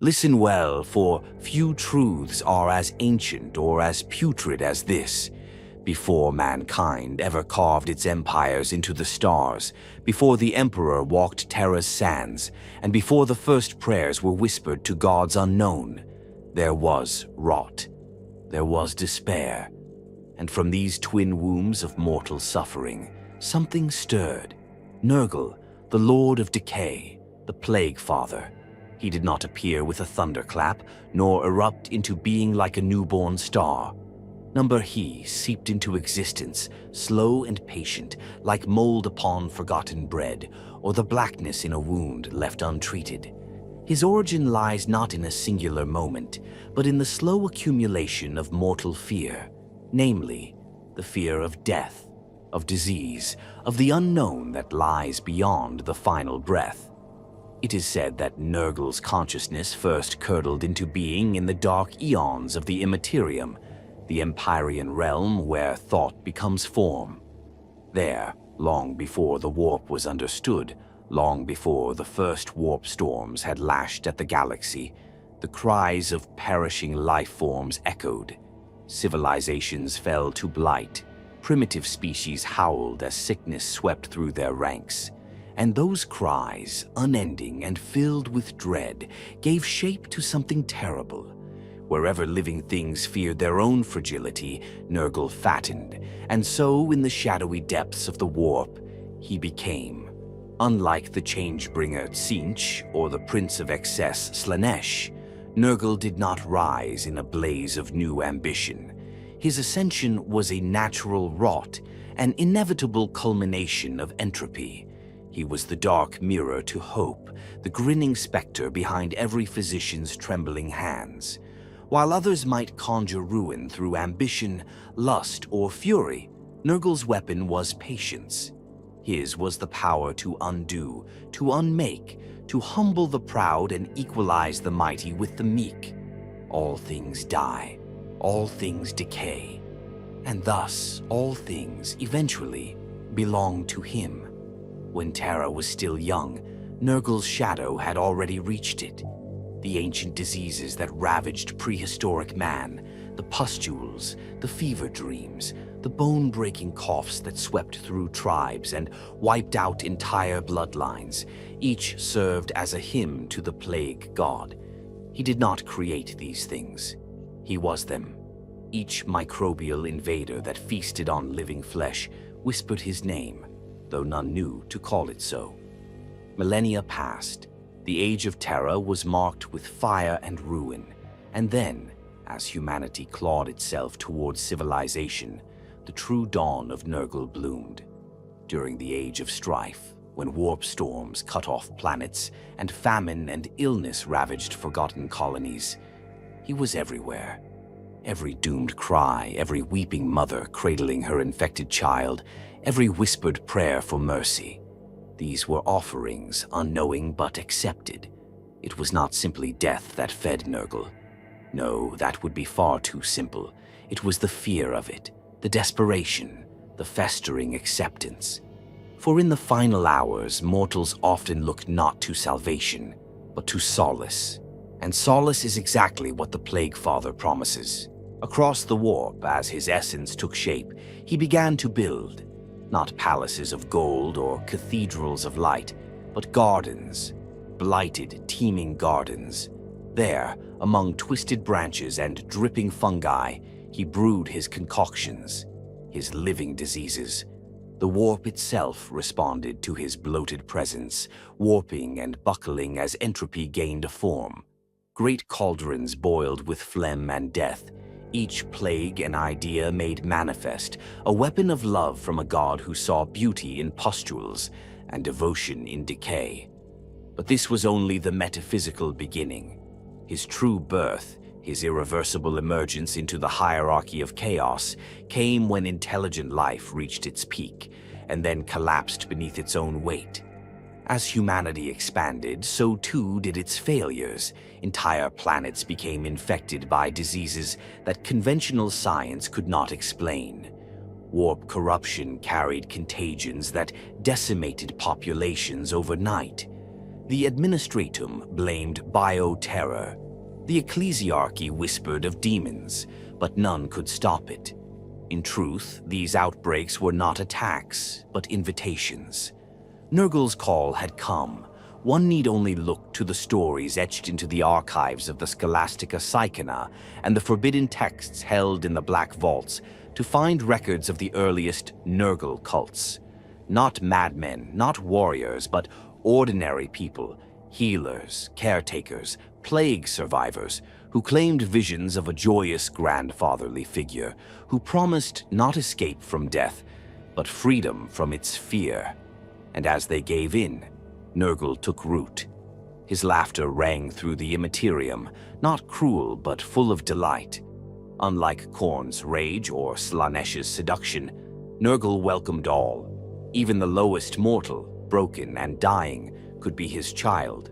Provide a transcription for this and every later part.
Listen well, for few truths are as ancient or as putrid as this. Before mankind ever carved its empires into the stars, before the emperor walked Terra's sands, and before the first prayers were whispered to gods unknown, there was rot, there was despair, and from these twin wombs of mortal suffering, something stirred. Nurgle, the Lord of Decay, the Plague Father. He did not appear with a thunderclap, nor erupt into being like a newborn star. He seeped into existence, slow and patient, like mold upon forgotten bread, or the blackness in a wound left untreated. His origin lies not in a singular moment, but in the slow accumulation of mortal fear, namely, the fear of death, of disease, of the unknown that lies beyond the final breath. It is said that Nurgle's consciousness first curdled into being in the dark eons of the Immaterium, the Empyrean realm where thought becomes form. There, long before the warp was understood, long before the first warp storms had lashed at the galaxy, the cries of perishing life forms echoed. Civilizations fell to blight. Primitive species howled as sickness swept through their ranks. And those cries, unending and filled with dread, gave shape to something terrible. Wherever living things feared their own fragility, Nurgle fattened, and so in the shadowy depths of the warp, he became. Unlike the Changebringer Tzeentch or the Prince of Excess Slaanesh, Nurgle did not rise in a blaze of new ambition. His ascension was a natural rot, an inevitable culmination of entropy. He was the dark mirror to hope, the grinning specter behind every physician's trembling hands. While others might conjure ruin through ambition, lust, or fury, Nurgle's weapon was patience. His was the power to undo, to unmake, to humble the proud and equalize the mighty with the meek. All things die, all things decay, and thus all things eventually belong to him. When Terra was still young, Nurgle's shadow had already reached it. The ancient diseases that ravaged prehistoric man, the pustules, the fever dreams, the bone-breaking coughs that swept through tribes and wiped out entire bloodlines, each served as a hymn to the plague god. He did not create these things. He was them. Each microbial invader that feasted on living flesh whispered his name, though none knew to call it so. Millennia passed. The Age of Terra was marked with fire and ruin, and then, as humanity clawed itself towards civilization, the true dawn of Nurgle bloomed. During the Age of Strife, when warp storms cut off planets and famine and illness ravaged forgotten colonies, he was everywhere. Every doomed cry, every weeping mother cradling her infected child, every whispered prayer for mercy. These were offerings, unknowing but accepted. It was not simply death that fed Nurgle. No, that would be far too simple. It was the fear of it, the desperation, the festering acceptance. For in the final hours, mortals often look not to salvation, but to solace. And solace is exactly what the Plague Father promises. Across the warp, as his essence took shape, he began to build. Not palaces of gold or cathedrals of light, but gardens, blighted, teeming gardens. There, among twisted branches and dripping fungi, he brewed his concoctions, his living diseases. The warp itself responded to his bloated presence, warping and buckling as entropy gained a form. Great cauldrons boiled with phlegm and death, each plague an idea made manifest, a weapon of love from a god who saw beauty in pustules and devotion in decay. But this was only the metaphysical beginning. His true birth, his irreversible emergence into the hierarchy of chaos, came when intelligent life reached its peak, and then collapsed beneath its own weight. As humanity expanded, so too did its failures. Entire planets became infected by diseases that conventional science could not explain. Warp corruption carried contagions that decimated populations overnight. The administratum blamed bioterror. The ecclesiarchy whispered of demons, but none could stop it. In truth, these outbreaks were not attacks, but invitations. Nurgle's call had come. One need only look to the stories etched into the archives of the Scholastica Psychona and the forbidden texts held in the Black Vaults to find records of the earliest Nurgle cults. Not madmen, not warriors, but ordinary people, healers, caretakers, plague survivors, who claimed visions of a joyous grandfatherly figure, who promised not escape from death, but freedom from its fear. And as they gave in, Nurgle took root. His laughter rang through the immaterium, not cruel but full of delight. Unlike Khorne's rage or Slaaneish's seduction, Nurgle welcomed all. Even the lowest mortal, broken and dying, could be his child,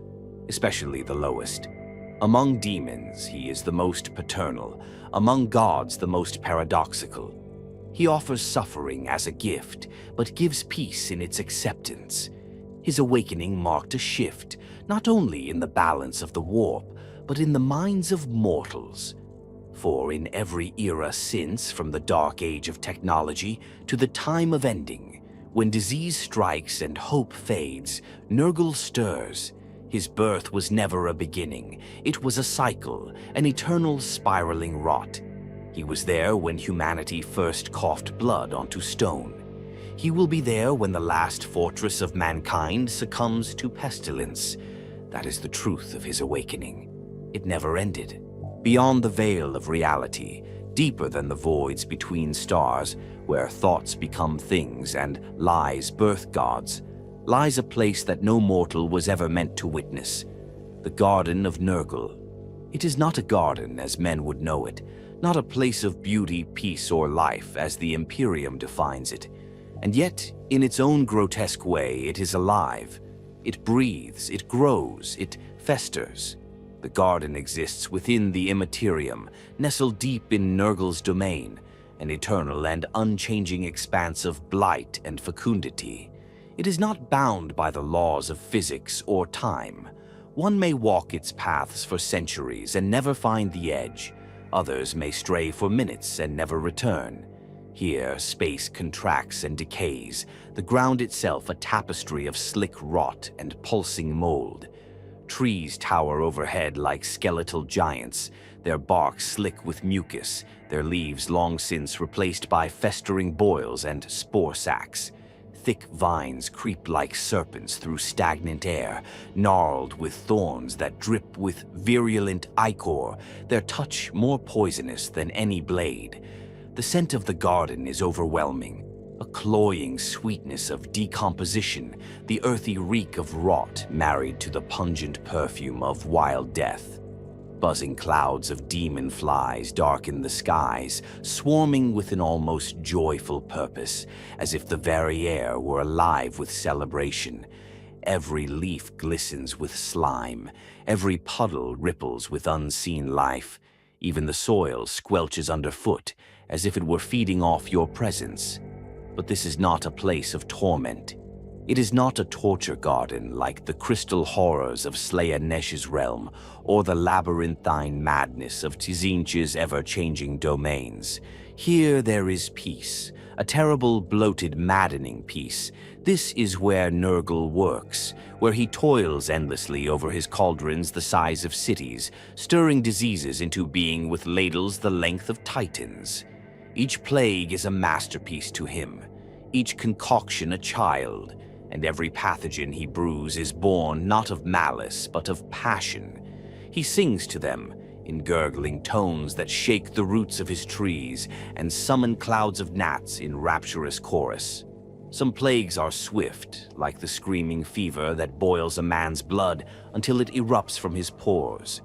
especially the lowest. Among demons, he is the most paternal. Among gods, the most paradoxical. He offers suffering as a gift, but gives peace in its acceptance. His awakening marked a shift, not only in the balance of the warp, but in the minds of mortals. For in every era since, from the dark age of technology to the time of ending, when disease strikes and hope fades, Nurgle stirs. His birth was never a beginning. It was a cycle, an eternal spiraling rot. He was there when humanity first coughed blood onto stone. He will be there when the last fortress of mankind succumbs to pestilence. That is the truth of his awakening. It never ended. Beyond the veil of reality, deeper than the voids between stars, where thoughts become things and lies birth gods, lies a place that no mortal was ever meant to witness, the Garden of Nurgle. It is not a garden as men would know it, not a place of beauty, peace, or life as the Imperium defines it. And yet, in its own grotesque way, it is alive. It breathes, it grows, it festers. The garden exists within the Immaterium, nestled deep in Nurgle's domain, an eternal and unchanging expanse of blight and fecundity. It is not bound by the laws of physics or time. One may walk its paths for centuries and never find the edge. Others may stray for minutes and never return. Here, space contracts and decays, the ground itself a tapestry of slick rot and pulsing mold. Trees tower overhead like skeletal giants, their bark slick with mucus, their leaves long since replaced by festering boils and spore sacs. Thick vines creep like serpents through stagnant air, gnarled with thorns that drip with virulent ichor, their touch more poisonous than any blade. The scent of the garden is overwhelming, a cloying sweetness of decomposition, the earthy reek of rot married to the pungent perfume of wild death. Buzzing clouds of demon flies darken the skies, swarming with an almost joyful purpose, as if the very air were alive with celebration. Every leaf glistens with slime, every puddle ripples with unseen life. Even the soil squelches underfoot, as if it were feeding off your presence. But this is not a place of torment. It is not a torture garden like the crystal horrors of Slaaneish's realm or the labyrinthine madness of Tzeentch's ever-changing domains. Here there is peace, a terrible, bloated, maddening peace. This is where Nurgle works, where he toils endlessly over his cauldrons the size of cities, stirring diseases into being with ladles the length of titans. Each plague is a masterpiece to him, each concoction a child, and every pathogen he brews is born not of malice, but of passion. He sings to them in gurgling tones that shake the roots of his trees and summon clouds of gnats in rapturous chorus. Some plagues are swift, like the screaming fever that boils a man's blood until it erupts from his pores.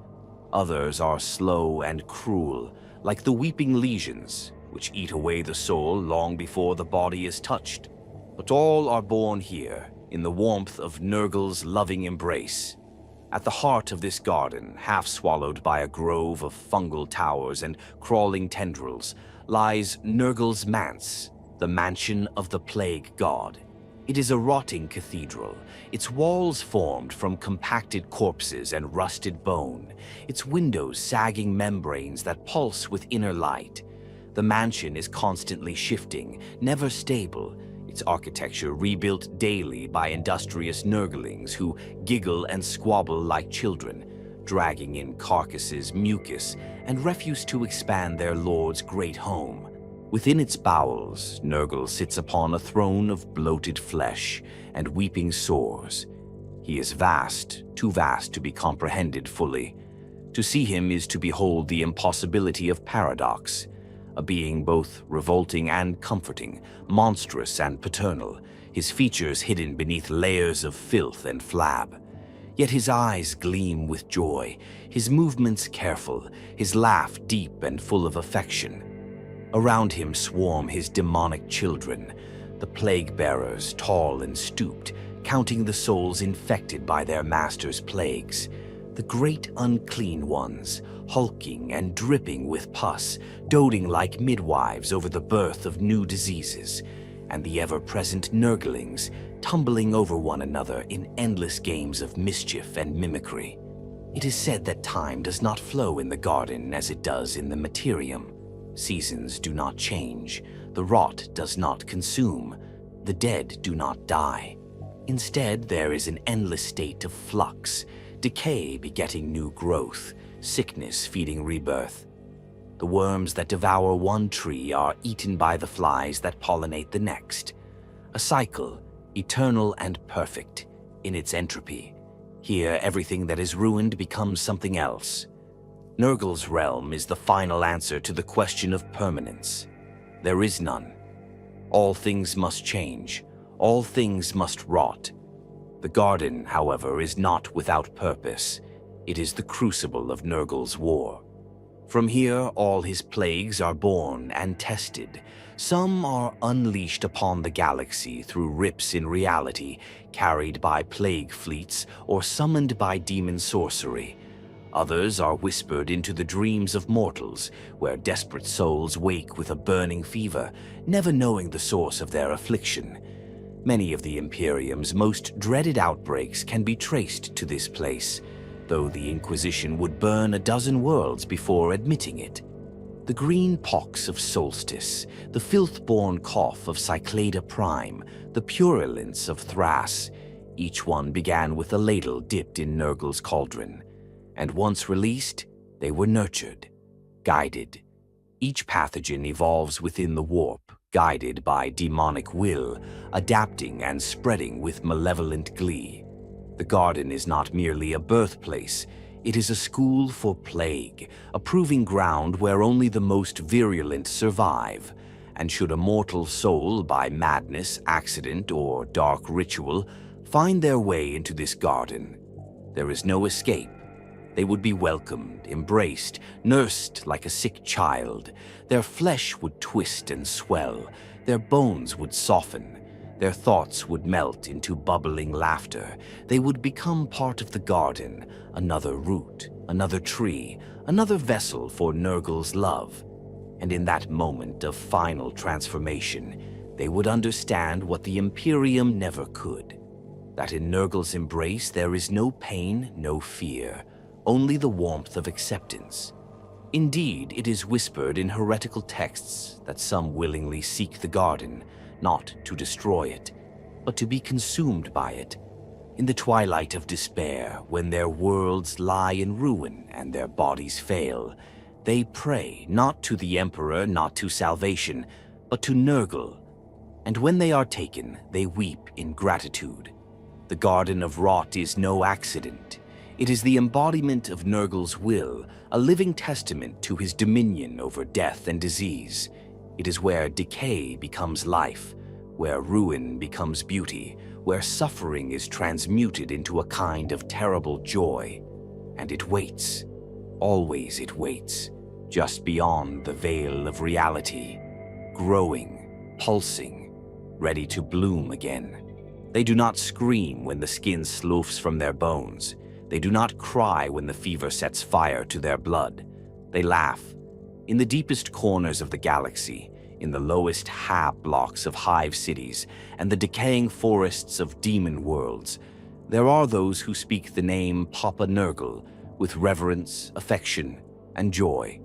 Others are slow and cruel, like the weeping lesions, which eat away the soul long before the body is touched. But all are born here, in the warmth of Nurgle's loving embrace. At the heart of this garden, half swallowed by a grove of fungal towers and crawling tendrils, lies Nurgle's manse, the mansion of the plague god. It is a rotting cathedral, its walls formed from compacted corpses and rusted bone, its windows sagging membranes that pulse with inner light. The mansion is constantly shifting, never stable, its architecture rebuilt daily by industrious Nurglings who giggle and squabble like children, dragging in carcasses, mucus, and refuse to expand their lord's great home. Within its bowels, Nurgle sits upon a throne of bloated flesh and weeping sores. He is vast, too vast to be comprehended fully. To see him is to behold the impossibility of paradox, a being both revolting and comforting, monstrous and paternal, his features hidden beneath layers of filth and flab. Yet his eyes gleam with joy, his movements careful, his laugh deep and full of affection. Around him swarm his demonic children, the plague-bearers, tall and stooped, counting the souls infected by their master's plagues. The great unclean ones, hulking and dripping with pus, doting like midwives over the birth of new diseases, and the ever-present Nurglings, tumbling over one another in endless games of mischief and mimicry. It is said that time does not flow in the garden as it does in the materium. Seasons do not change, the rot does not consume, the dead do not die. Instead, there is an endless state of flux, decay begetting new growth, sickness feeding rebirth. The worms that devour one tree are eaten by the flies that pollinate the next. A cycle, eternal and perfect, in its entropy. Here, everything that is ruined becomes something else. Nurgle's realm is the final answer to the question of permanence. There is none. All things must change. All things must rot. The garden, however, is not without purpose. It is the crucible of Nurgle's war. From here, all his plagues are born and tested. Some are unleashed upon the galaxy through rips in reality, carried by plague fleets or summoned by demon sorcery. Others are whispered into the dreams of mortals, where desperate souls wake with a burning fever, never knowing the source of their affliction. Many of the Imperium's most dreaded outbreaks can be traced to this place, though the Inquisition would burn a dozen worlds before admitting it. The green pox of Solstice, the filth-born cough of Cyclada Prime, the purulence of Thras, each one began with a ladle dipped in Nurgle's cauldron. And once released, they were nurtured, guided. Each pathogen evolves within the warp, guided by demonic will, adapting and spreading with malevolent glee. The garden is not merely a birthplace, it is a school for plague, a proving ground where only the most virulent survive. And should a mortal soul, by madness, accident, or dark ritual, find their way into this garden, there is no escape. They would be welcomed, embraced, nursed like a sick child. Their flesh would twist and swell, their bones would soften, their thoughts would melt into bubbling laughter. They would become part of the garden, another root, another tree, another vessel for Nurgle's love. And in that moment of final transformation, they would understand what the Imperium never could. That in Nurgle's embrace there is no pain, no fear, only the warmth of acceptance. Indeed, it is whispered in heretical texts that some willingly seek the garden, not to destroy it, but to be consumed by it. In the twilight of despair, when their worlds lie in ruin and their bodies fail, they pray not to the Emperor, not to salvation, but to Nurgle. And when they are taken, they weep in gratitude. The Garden of Rot is no accident. It is the embodiment of Nurgle's will, a living testament to his dominion over death and disease. It is where decay becomes life, where ruin becomes beauty, where suffering is transmuted into a kind of terrible joy. And it waits. Always it waits, just beyond the veil of reality, growing, pulsing, ready to bloom again. They do not scream when the skin sloughs from their bones. They do not cry when the fever sets fire to their blood. They laugh. In the deepest corners of the galaxy, in the lowest hab blocks of hive cities and the decaying forests of demon worlds, there are those who speak the name Papa Nurgle with reverence, affection, and joy.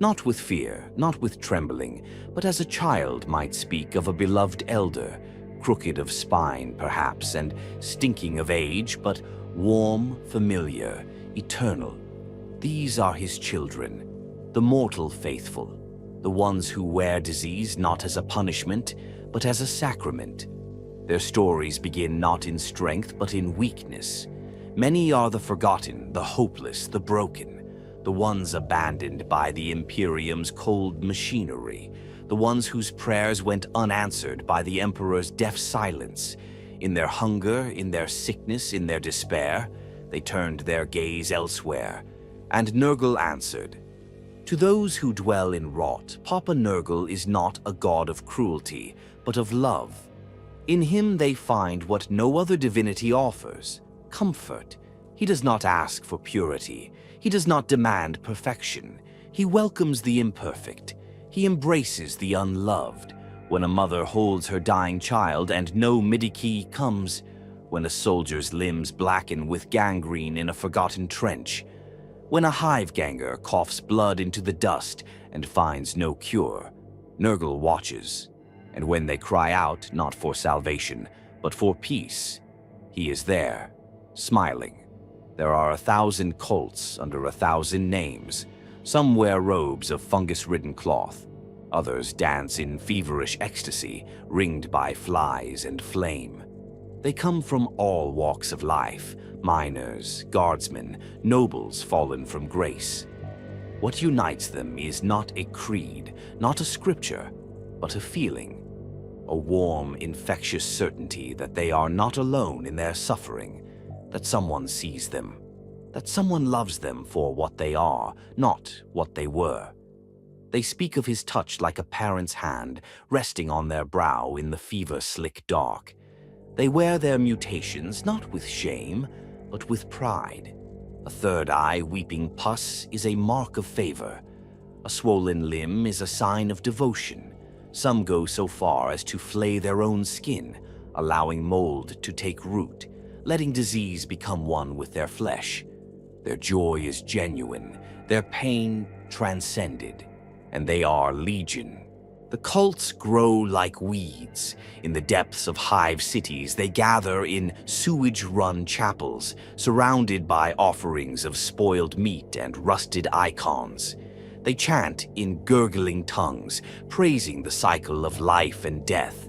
Not with fear, not with trembling, but as a child might speak of a beloved elder, crooked of spine perhaps, and stinking of age, but warm, familiar, eternal. These are his children, the mortal faithful, the ones who wear disease not as a punishment, but as a sacrament. Their stories begin not in strength, but in weakness. Many are the forgotten, the hopeless, the broken, the ones abandoned by the Imperium's cold machinery, the ones whose prayers went unanswered by the Emperor's deaf silence. In their hunger, in their sickness, in their despair, they turned their gaze elsewhere, and Nurgle answered. To those who dwell in rot, Papa Nurgle is not a god of cruelty, but of love. In him they find what no other divinity offers, comfort. He does not ask for purity. He does not demand perfection. He welcomes the imperfect. He embraces the unloved. When a mother holds her dying child and no Midiki comes, when a soldier's limbs blacken with gangrene in a forgotten trench, when a hive-ganger coughs blood into the dust and finds no cure, Nurgle watches. And when they cry out, not for salvation, but for peace, he is there, smiling. There are 1,000 cults under 1,000 names. Some wear robes of fungus-ridden cloth. Others dance in feverish ecstasy, ringed by flies and flame. They come from all walks of life, miners, guardsmen, nobles fallen from grace. What unites them is not a creed, not a scripture, but a feeling. A warm, infectious certainty that they are not alone in their suffering, that someone sees them, that someone loves them for what they are, not what they were. They speak of his touch like a parent's hand resting on their brow in the fever-slick dark. They wear their mutations not with shame, but with pride. A third eye weeping pus is a mark of favor. A swollen limb is a sign of devotion. Some go so far as to flay their own skin, allowing mold to take root, letting disease become one with their flesh. Their joy is genuine, their pain transcended, and they are legion. The cults grow like weeds. In the depths of hive cities, they gather in sewage-run chapels, surrounded by offerings of spoiled meat and rusted icons. They chant in gurgling tongues, praising the cycle of life and death.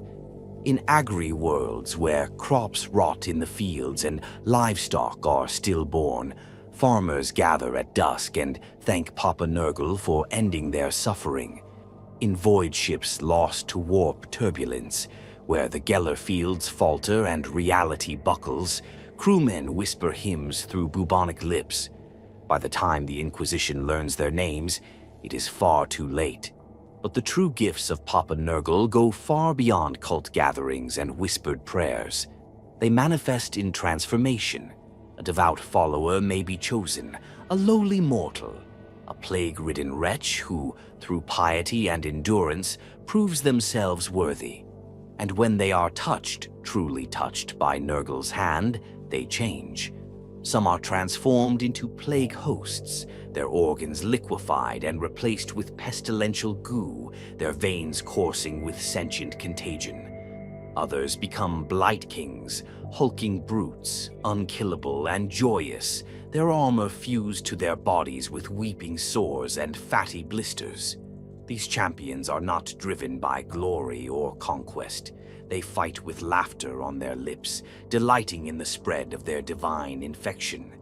In agri-worlds where crops rot in the fields and livestock are stillborn, farmers gather at dusk and thank Papa Nurgle for ending their suffering. In void ships lost to warp turbulence, where the Geller fields falter and reality buckles, crewmen whisper hymns through bubonic lips. By the time the Inquisition learns their names, it is far too late. But the true gifts of Papa Nurgle go far beyond cult gatherings and whispered prayers. They manifest in transformation. A devout follower may be chosen, a lowly mortal, a plague-ridden wretch who, through piety and endurance, proves themselves worthy. And when they are touched, truly touched by Nurgle's hand, they change. Some are transformed into plague hosts, their organs liquefied and replaced with pestilential goo, their veins coursing with sentient contagion. Others become blight kings, hulking brutes, unkillable and joyous, their armor fused to their bodies with weeping sores and fatty blisters. These champions are not driven by glory or conquest. They fight with laughter on their lips, delighting in the spread of their divine infection.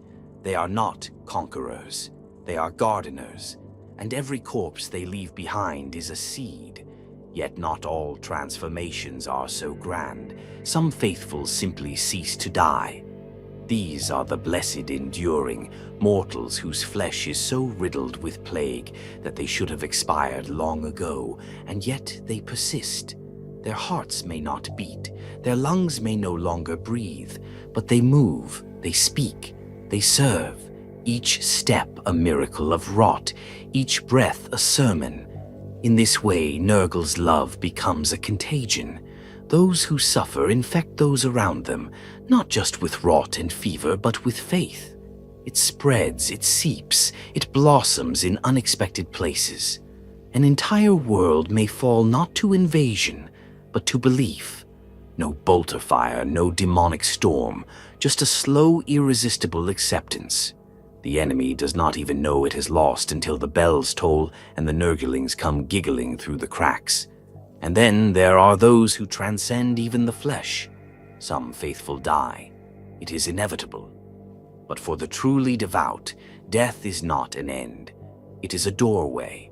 They are not conquerors. They are gardeners, and every corpse they leave behind is a seed. Yet not all transformations are so grand. Some faithful simply cease to die. These are the blessed enduring, mortals whose flesh is so riddled with plague that they should have expired long ago, and yet they persist. Their hearts may not beat, their lungs may no longer breathe, but they move, they speak, they serve. Each step a miracle of rot, each breath a sermon. In this way, Nurgle's love becomes a contagion. Those who suffer infect those around them, not just with rot and fever, but with faith. It spreads, it seeps, it blossoms in unexpected places. An entire world may fall not to invasion, but to belief. No bolt of fire, no demonic storm, just a slow, irresistible acceptance. The enemy does not even know it has lost until the bells toll and the Nurglings come giggling through the cracks. And then there are those who transcend even the flesh. Some faithful die. It is inevitable. But for the truly devout, death is not an end. It is a doorway.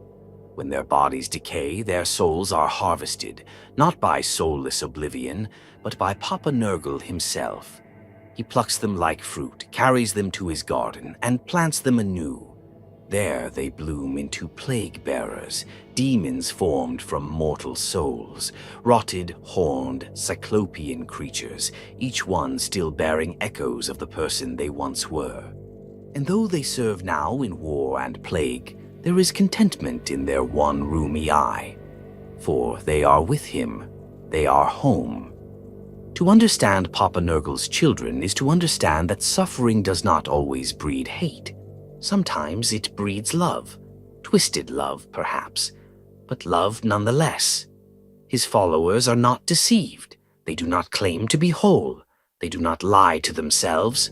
When their bodies decay, their souls are harvested, not by soulless oblivion, but by Papa Nurgle himself. He plucks them like fruit, carries them to his garden, and plants them anew. There they bloom into plague bearers, demons formed from mortal souls, rotted, horned, cyclopean creatures, each one still bearing echoes of the person they once were. And though they serve now in war and plague, there is contentment in their one roomy eye. For they are with him, they are home. To understand Papa Nurgle's children is to understand that suffering does not always breed hate. Sometimes it breeds love, twisted love perhaps, but love nonetheless. His followers are not deceived. They do not claim to be whole. They do not lie to themselves.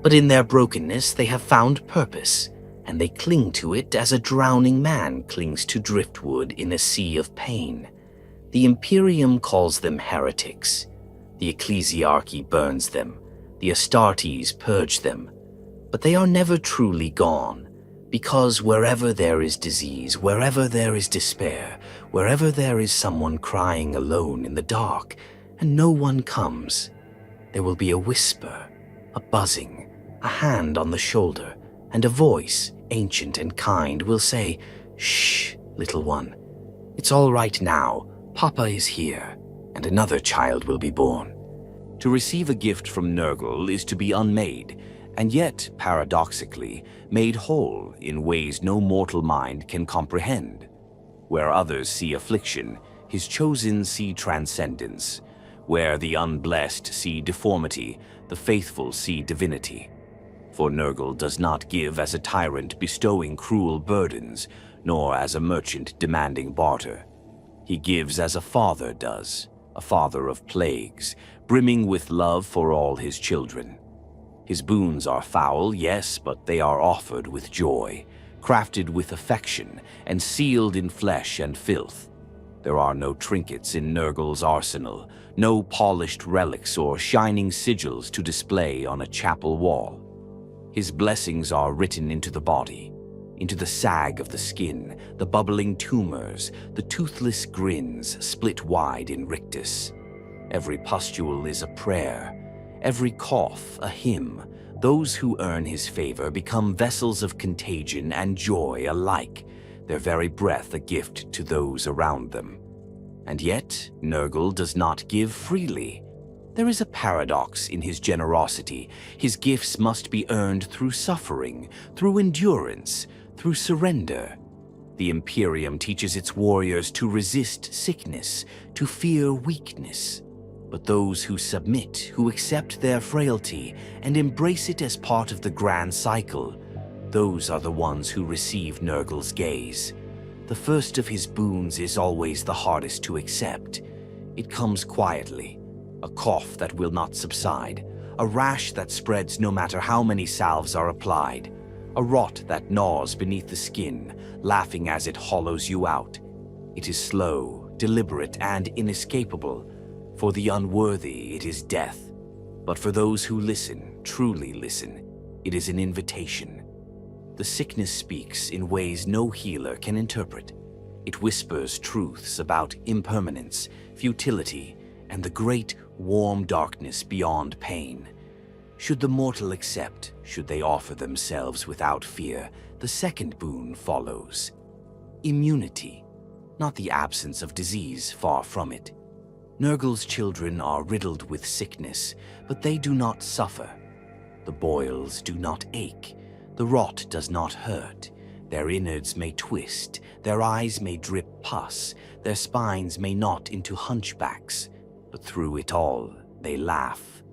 But in their brokenness they have found purpose, and they cling to it as a drowning man clings to driftwood in a sea of pain. The Imperium calls them heretics. The Ecclesiarchy burns them. The Astartes purge them. But they are never truly gone, because wherever there is disease, wherever there is despair, wherever there is someone crying alone in the dark, and no one comes, there will be a whisper, a buzzing, a hand on the shoulder, and a voice, ancient and kind, will say, "Shh, little one. It's all right now. Papa is here, and another child will be born." To receive a gift from Nurgle is to be unmade, and yet, paradoxically, made whole in ways no mortal mind can comprehend. Where others see affliction, his chosen see transcendence. Where the unblessed see deformity, the faithful see divinity. For Nurgle does not give as a tyrant bestowing cruel burdens, nor as a merchant demanding barter. He gives as a father does, a father of plagues, brimming with love for all his children. His boons are foul, yes, but they are offered with joy, crafted with affection, and sealed in flesh and filth. There are no trinkets in Nurgle's arsenal, no polished relics or shining sigils to display on a chapel wall. His blessings are written into the body, into the sag of the skin, the bubbling tumors, the toothless grins split wide in rictus. Every pustule is a prayer, every cough a hymn. Those who earn his favor become vessels of contagion and joy alike, their very breath a gift to those around them. And yet, Nurgle does not give freely. There is a paradox in his generosity. His gifts must be earned through suffering, through endurance, through surrender. The Imperium teaches its warriors to resist sickness, to fear weakness. But those who submit, who accept their frailty and embrace it as part of the grand cycle, those are the ones who receive Nurgle's gaze. The first of his boons is always the hardest to accept. It comes quietly, a cough that will not subside, a rash that spreads no matter how many salves are applied, a rot that gnaws beneath the skin, laughing as it hollows you out. It is slow, deliberate, and inescapable. For the unworthy, it is death. But for those who listen, truly listen, it is an invitation. The sickness speaks in ways no healer can interpret. It whispers truths about impermanence, futility, and the great, warm darkness beyond pain. Should the mortal accept, should they offer themselves without fear, the second boon follows. Immunity, not the absence of disease, far from it. Nurgle's children are riddled with sickness, but they do not suffer. The boils do not ache. The rot does not hurt. Their innards may twist, their eyes may drip pus, their spines may knot into hunchbacks, but through it all, they laugh.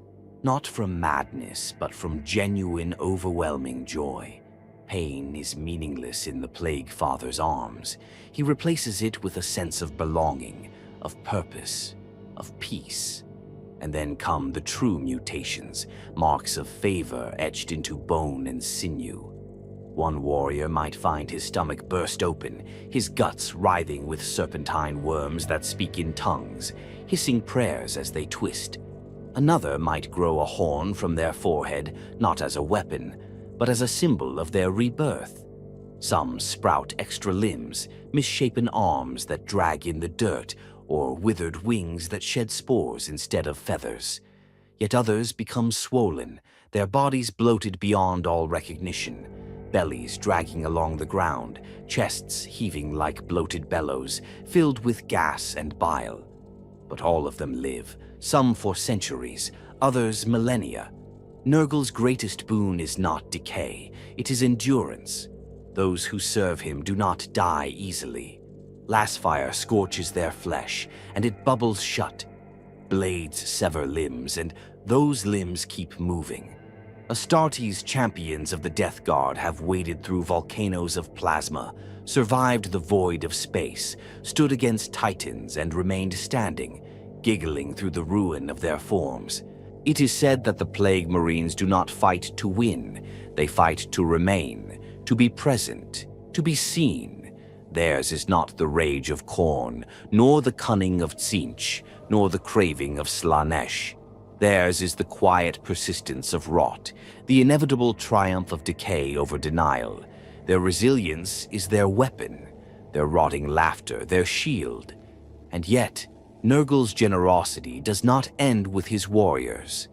Not from madness, but from genuine, overwhelming joy. Pain is meaningless in the Plague Father's arms. He replaces it with a sense of belonging, of purpose, of peace. And then come the true mutations, marks of favor etched into bone and sinew. One warrior might find his stomach burst open, his guts writhing with serpentine worms that speak in tongues, hissing prayers as they twist. Another might grow a horn from their forehead, not as a weapon, but as a symbol of their rebirth. Some sprout extra limbs, misshapen arms that drag in the dirt, or withered wings that shed spores instead of feathers. Yet others become swollen, their bodies bloated beyond all recognition, bellies dragging along the ground, chests heaving like bloated bellows, filled with gas and bile. But all of them live, some for centuries, others millennia. Nurgle's greatest boon is not decay, it is endurance. Those who serve him do not die easily. Fire scorches their flesh, and it bubbles shut. Blades sever limbs, and those limbs keep moving. Astartes' champions of the Death Guard have waded through volcanoes of plasma, survived the void of space, stood against titans, and remained standing, giggling through the ruin of their forms. It is said that the Plague Marines do not fight to win, they fight to remain, to be present, to be seen. Theirs is not the rage of Khorne, nor the cunning of Tzeentch, nor the craving of Slaanesh. Theirs is the quiet persistence of rot, the inevitable triumph of decay over denial. Their resilience is their weapon, their rotting laughter, their shield. And yet, Nurgle's generosity does not end with his warriors.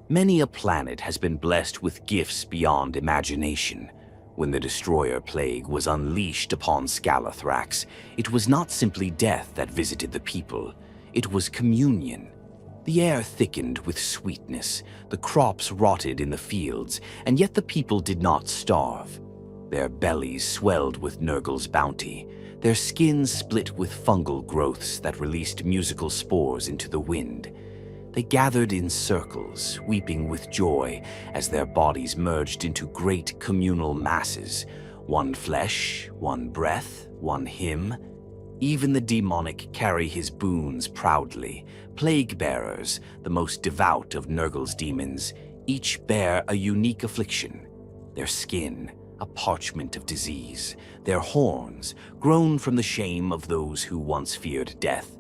Many a planet has been blessed with gifts beyond imagination. When the Destroyer Plague was unleashed upon Scalathrax, it was not simply death that visited the people, it was communion. The air thickened with sweetness, the crops rotted in the fields, and yet the people did not starve. Their bellies swelled with Nurgle's bounty, their skins split with fungal growths that released musical spores into the wind. They gathered in circles, weeping with joy as their bodies merged into great communal masses. One flesh, one breath, one hymn. Even the demonic carry his boons proudly. Plague bearers, the most devout of Nurgle's demons, each bear a unique affliction. Their skin, a parchment of disease. Their horns, grown from the shame of those who once feared death.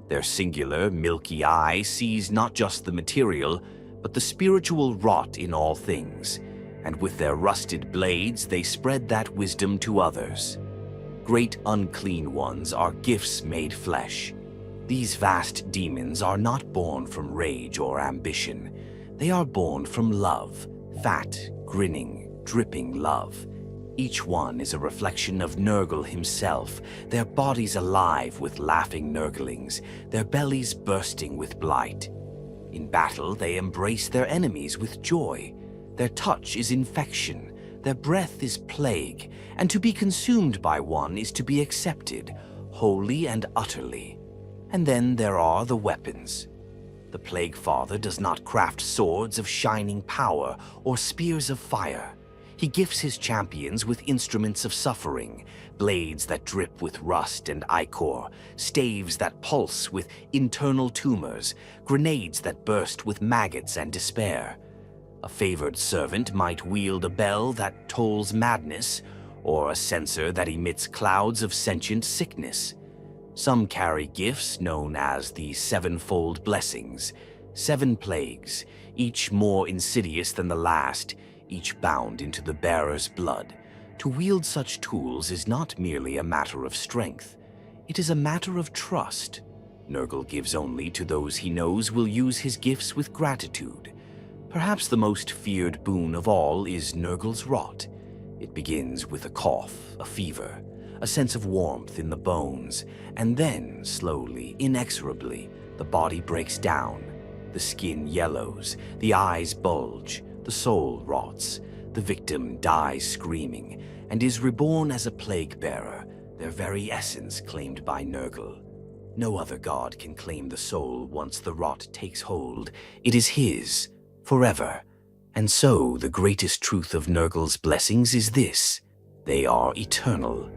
Their singular, milky eye sees not just the material, but the spiritual rot in all things, and with their rusted blades they spread that wisdom to others. Great unclean ones are gifts made flesh. These vast demons are not born from rage or ambition. They are born from love, fat, grinning, dripping love. Each one is a reflection of Nurgle himself, their bodies alive with laughing Nurglings, their bellies bursting with blight. In battle, they embrace their enemies with joy. Their touch is infection, their breath is plague, and to be consumed by one is to be accepted, wholly and utterly. And then there are the weapons. The Plague Father does not craft swords of shining power or spears of fire. He gifts his champions with instruments of suffering, blades that drip with rust and ichor, staves that pulse with internal tumors, grenades that burst with maggots and despair. A favored servant might wield a bell that tolls madness, or a censer that emits clouds of sentient sickness. Some carry gifts known as the sevenfold blessings, 7 plagues, each more insidious than the last, each bound into the bearer's blood. To wield such tools is not merely a matter of strength. It is a matter of trust. Nurgle gives only to those he knows will use his gifts with gratitude. Perhaps the most feared boon of all is Nurgle's rot. It begins with a cough, a fever, a sense of warmth in the bones, and then, slowly, inexorably, the body breaks down. The skin yellows, the eyes bulge, the soul rots, the victim dies screaming, and is reborn as a plague-bearer, their very essence claimed by Nurgle. No other god can claim the soul once the rot takes hold. It is his, forever. And so, the greatest truth of Nurgle's blessings is this: they are eternal.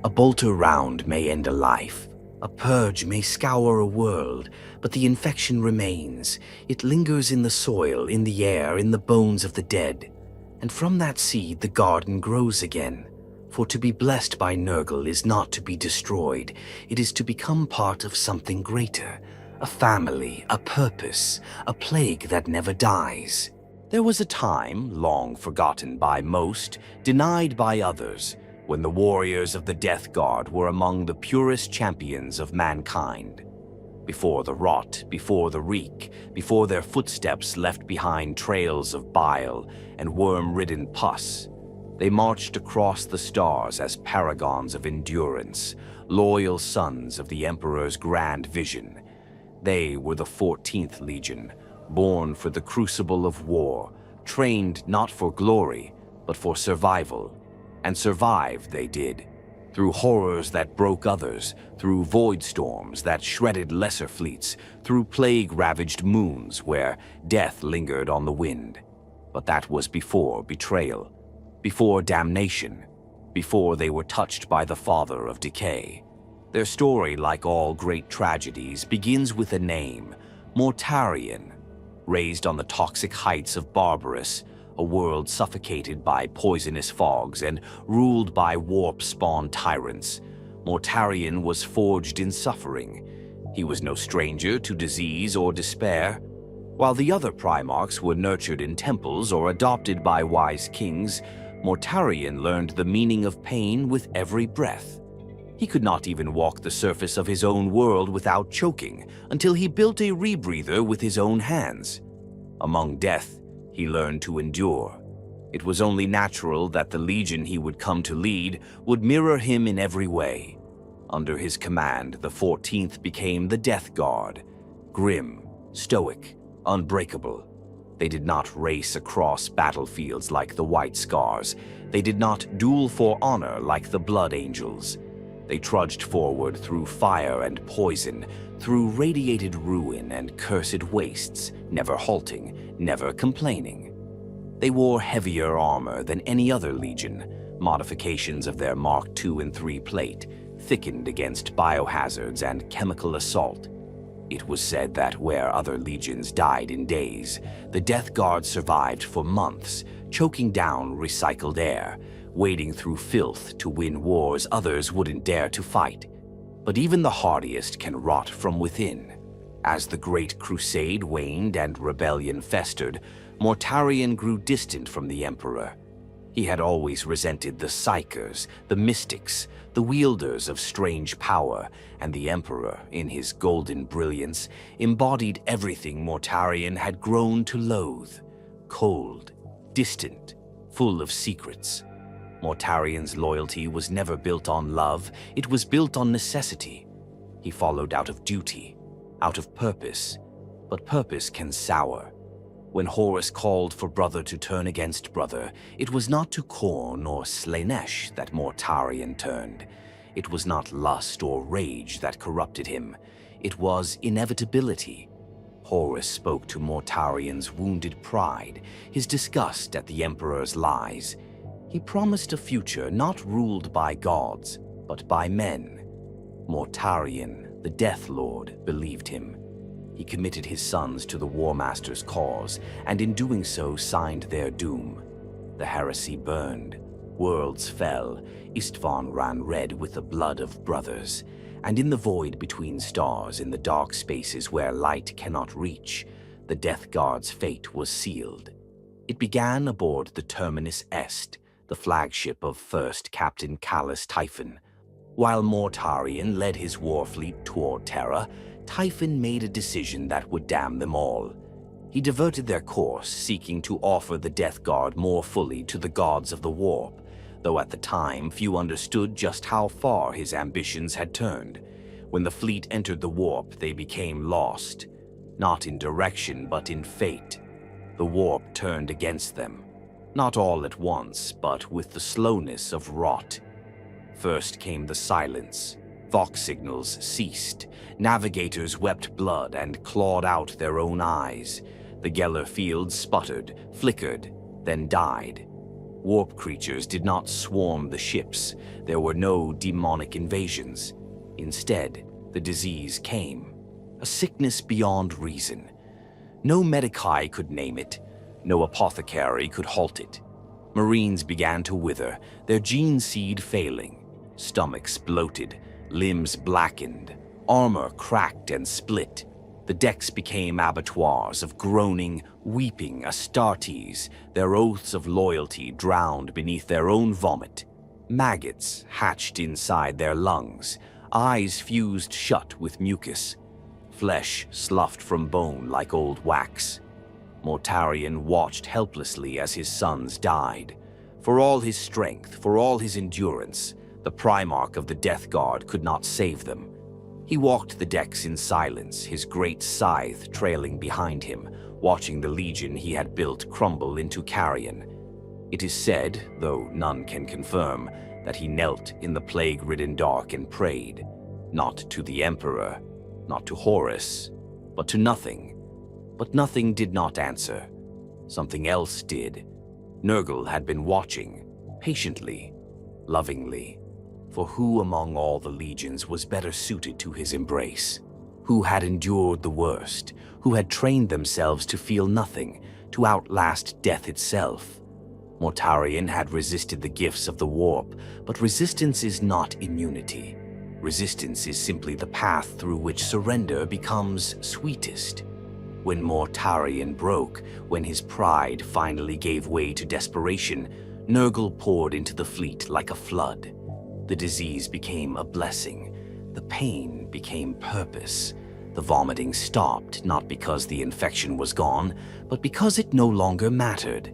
A bolter round may end a life, a purge may scour a world, but the infection remains. It lingers in the soil, in the air, in the bones of the dead. And from that seed the garden grows again. For to be blessed by Nurgle is not to be destroyed. It is to become part of something greater, a family, a purpose, a plague that never dies. There was a time, long forgotten by most, denied by others, when the warriors of the Death Guard were among the purest champions of mankind. Before the rot, before the reek, before their footsteps left behind trails of bile and worm-ridden pus, they marched across the stars as paragons of endurance, loyal sons of the Emperor's grand vision. They were the 14th Legion, born for the crucible of war, trained not for glory, but for survival. And survive they did, through horrors that broke others, through void storms that shredded lesser fleets, through plague-ravaged moons where death lingered on the wind. But that was before betrayal, before damnation, before they were touched by the Father of Decay. Their story, like all great tragedies, begins with a name, Mortarion. Raised on the toxic heights of Barbarous, a world suffocated by poisonous fogs and ruled by warp-spawned tyrants, Mortarion was forged in suffering. He was no stranger to disease or despair. While the other Primarchs were nurtured in temples or adopted by wise kings, Mortarion learned the meaning of pain with every breath. He could not even walk the surface of his own world without choking, until he built a rebreather with his own hands. Among death, he learned to endure. It was only natural that the legion he would come to lead would mirror him in every way. Under his command, the 14th became the Death Guard, grim, stoic, unbreakable. They did not race across battlefields like the White Scars. They did not duel for honor like the Blood Angels. They trudged forward through fire and poison, through radiated ruin and cursed wastes, never halting, never complaining. They wore heavier armor than any other legion, modifications of their Mark II and III plate, thickened against biohazards and chemical assault. It was said that where other legions died in days, the Death Guard survived for months, choking down recycled air, wading through filth to win wars others wouldn't dare to fight. But even the hardiest can rot from within. As the Great Crusade waned and rebellion festered, Mortarion grew distant from the Emperor. He had always resented the Psychers, the Mystics, the wielders of strange power, and the Emperor, in his golden brilliance, embodied everything Mortarion had grown to loathe. Cold, distant, full of secrets. Mortarion's loyalty was never built on love, it was built on necessity. He followed out of duty, out of purpose, but purpose can sour. When Horus called for brother to turn against brother, it was not to Khorne or Slaanesh that Mortarion turned. It was not lust or rage that corrupted him. It was inevitability. Horus spoke to Mortarion's wounded pride, his disgust at the Emperor's lies. He promised a future not ruled by gods, but by men. Mortarion, the Death Lord, believed him. He committed his sons to the War Master's cause, and in doing so signed their doom. The heresy burned, worlds fell, Istvan ran red with the blood of brothers, and in the void between stars, in the dark spaces where light cannot reach, the Death Guard's fate was sealed. It began aboard the Terminus Est, the flagship of First Captain Callus Typhon. While Mortarion led his war fleet toward Terra, Typhon made a decision that would damn them all. He diverted their course, seeking to offer the Death Guard more fully to the gods of the Warp, though at the time few understood just how far his ambitions had turned. When the fleet entered the Warp, they became lost, not in direction but in fate. The Warp turned against them. Not all at once, but with the slowness of rot. First came the silence. Vox signals ceased. Navigators wept blood and clawed out their own eyes. The Geller fields sputtered, flickered, then died. Warp creatures did not swarm the ships. There were no demonic invasions. Instead, the disease came. A sickness beyond reason. No medici could name it. No apothecary could halt it. Marines began to wither, their gene seed failing. Stomachs bloated, limbs blackened, armor cracked and split. The decks became abattoirs of groaning, weeping Astartes, their oaths of loyalty drowned beneath their own vomit. Maggots hatched inside their lungs, eyes fused shut with mucus, flesh sloughed from bone like old wax. Mortarion watched helplessly as his sons died. For all his strength, for all his endurance, the Primarch of the Death Guard could not save them. He walked the decks in silence, his great scythe trailing behind him, watching the legion he had built crumble into carrion. It is said, though none can confirm, that he knelt in the plague-ridden dark and prayed, not to the Emperor, not to Horus, but to nothing. But nothing did not answer. Something else did. Nurgle had been watching, patiently, lovingly. For who among all the legions was better suited to his embrace? Who had endured the worst? Who had trained themselves to feel nothing, to outlast death itself? Mortarion had resisted the gifts of the warp, but resistance is not immunity. Resistance is simply the path through which surrender becomes sweetest. When Mortarion broke, when his pride finally gave way to desperation, Nurgle poured into the fleet like a flood. The disease became a blessing. The pain became purpose. The vomiting stopped, not because the infection was gone, but because it no longer mattered.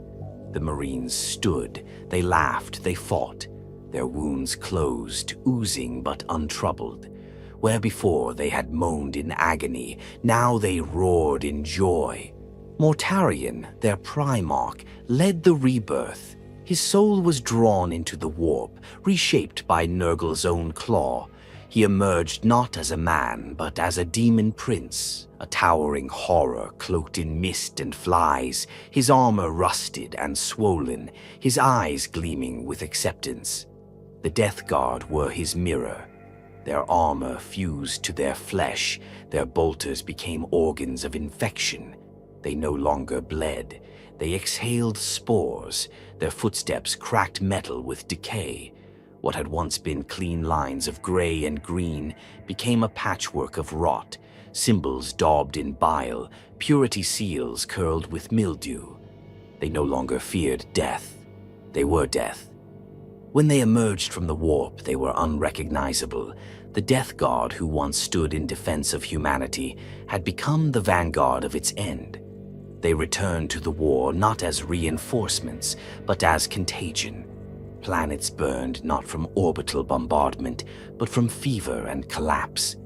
The Marines stood, they laughed, they fought. Their wounds closed, oozing but untroubled. Where before they had moaned in agony, now they roared in joy. Mortarion, their Primarch, led the rebirth. His soul was drawn into the warp, reshaped by Nurgle's own claw. He emerged not as a man, but as a demon prince, a towering horror cloaked in mist and flies, his armor rusted and swollen, his eyes gleaming with acceptance. The Death Guard were his mirror. Their armor fused to their flesh, their bolters became organs of infection. They no longer bled. They exhaled spores. Their footsteps cracked metal with decay. What had once been clean lines of gray and green became a patchwork of rot, symbols daubed in bile, purity seals curled with mildew. They no longer feared death. They were death. When they emerged from the warp, they were unrecognizable. The Death Guard, who once stood in defense of humanity, had become the vanguard of its end. They returned to the war not as reinforcements, but as contagion. Planets burned not from orbital bombardment, but from fever and collapse.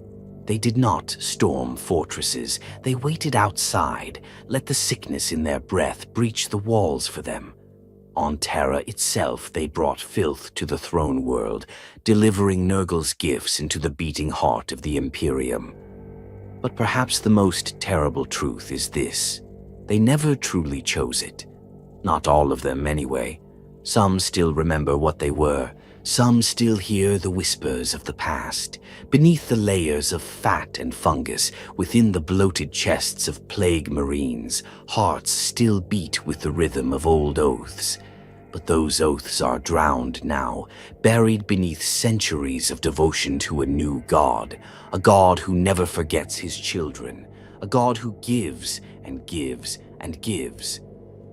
They did not storm fortresses. They waited outside, let the sickness in their breath breach the walls for them. On Terra itself, they brought filth to the throne world, delivering Nurgle's gifts into the beating heart of the Imperium. But perhaps the most terrible truth is this. They never truly chose it. Not all of them, anyway. Some still remember what they were. Some still hear the whispers of the past. Beneath the layers of fat and fungus, within the bloated chests of plague marines, hearts still beat with the rhythm of old oaths. But those oaths are drowned now, buried beneath centuries of devotion to a new god, a god who never forgets his children, a god who gives and gives and gives.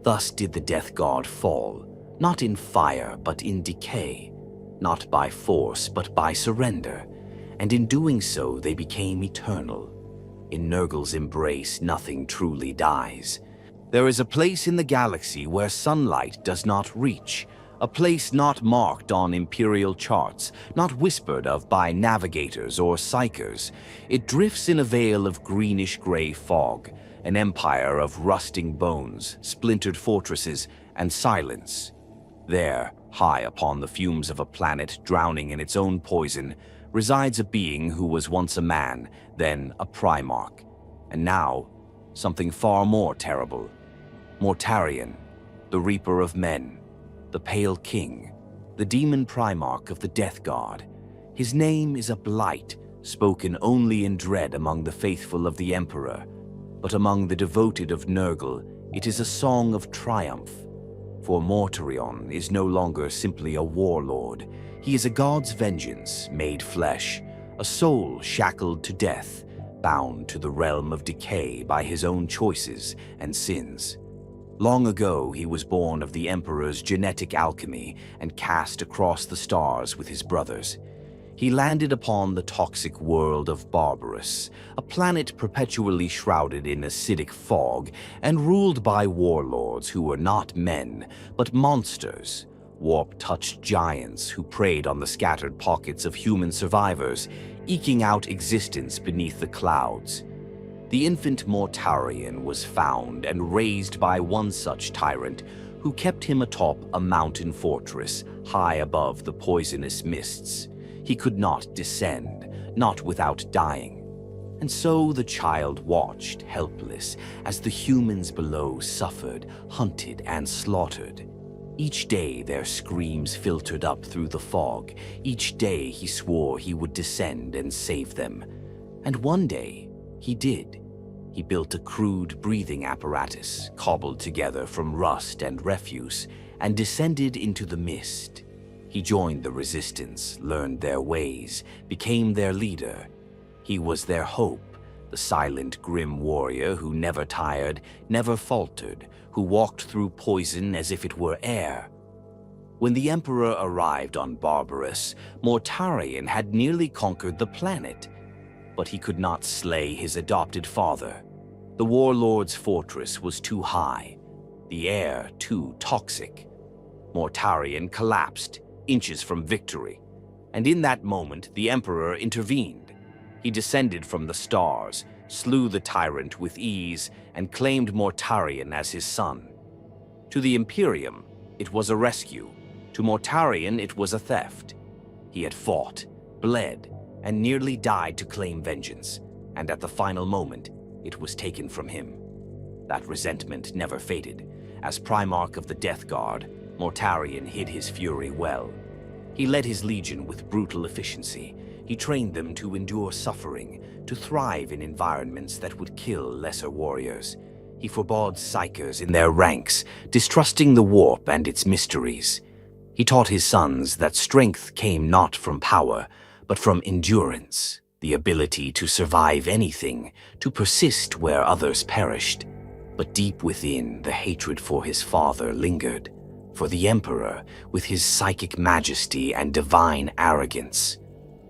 Thus did the Death Guard fall, not in fire but in decay, not by force but by surrender, and in doing so they became eternal. In Nurgle's embrace nothing truly dies. There is a place in the galaxy where sunlight does not reach, a place not marked on imperial charts, not whispered of by navigators or psychers. It drifts in a veil of greenish-gray fog, an empire of rusting bones, splintered fortresses, and silence. There, high upon the fumes of a planet drowning in its own poison, resides a being who was once a man, then a Primarch, and now something far more terrible. Mortarion, the Reaper of Men, the Pale King, the demon Primarch of the Death Guard. His name is a blight, spoken only in dread among the faithful of the Emperor, but among the devoted of Nurgle, it is a song of triumph. For Mortarion is no longer simply a warlord. He is a god's vengeance made flesh, a soul shackled to death, bound to the realm of decay by his own choices and sins. Long ago, he was born of the Emperor's genetic alchemy and cast across the stars with his brothers. He landed upon the toxic world of Barbarous, a planet perpetually shrouded in acidic fog and ruled by warlords who were not men, but monsters, warp-touched giants who preyed on the scattered pockets of human survivors, eking out existence beneath the clouds. The infant Mortarion was found and raised by one such tyrant who kept him atop a mountain fortress high above the poisonous mists. He could not descend, not without dying. And so the child watched, helpless, as the humans below suffered, hunted, and slaughtered. Each day their screams filtered up through the fog. Each day he swore he would descend and save them. And one day, he did. He built a crude breathing apparatus, cobbled together from rust and refuse, and descended into the mist. He joined the resistance, learned their ways, became their leader. He was their hope, the silent, grim warrior who never tired, never faltered, who walked through poison as if it were air. When the Emperor arrived on Barbarous, Mortarion had nearly conquered the planet, but he could not slay his adopted father. The warlord's fortress was too high, the air too toxic. Mortarion collapsed, inches from victory, and in that moment the Emperor intervened. He descended from the stars, slew the tyrant with ease, and claimed Mortarion as his son. To the Imperium, it was a rescue. To Mortarion, it was a theft. He had fought, bled, and nearly died to claim vengeance, and at the final moment, it was taken from him. That resentment never faded. As Primarch of the Death Guard, Mortarion hid his fury well. He led his legion with brutal efficiency. He trained them to endure suffering, to thrive in environments that would kill lesser warriors. He forbade psychers in their ranks, distrusting the warp and its mysteries. He taught his sons that strength came not from power, but from endurance, the ability to survive anything, to persist where others perished. But deep within, the hatred for his father lingered. For the Emperor, with his psychic majesty and divine arrogance.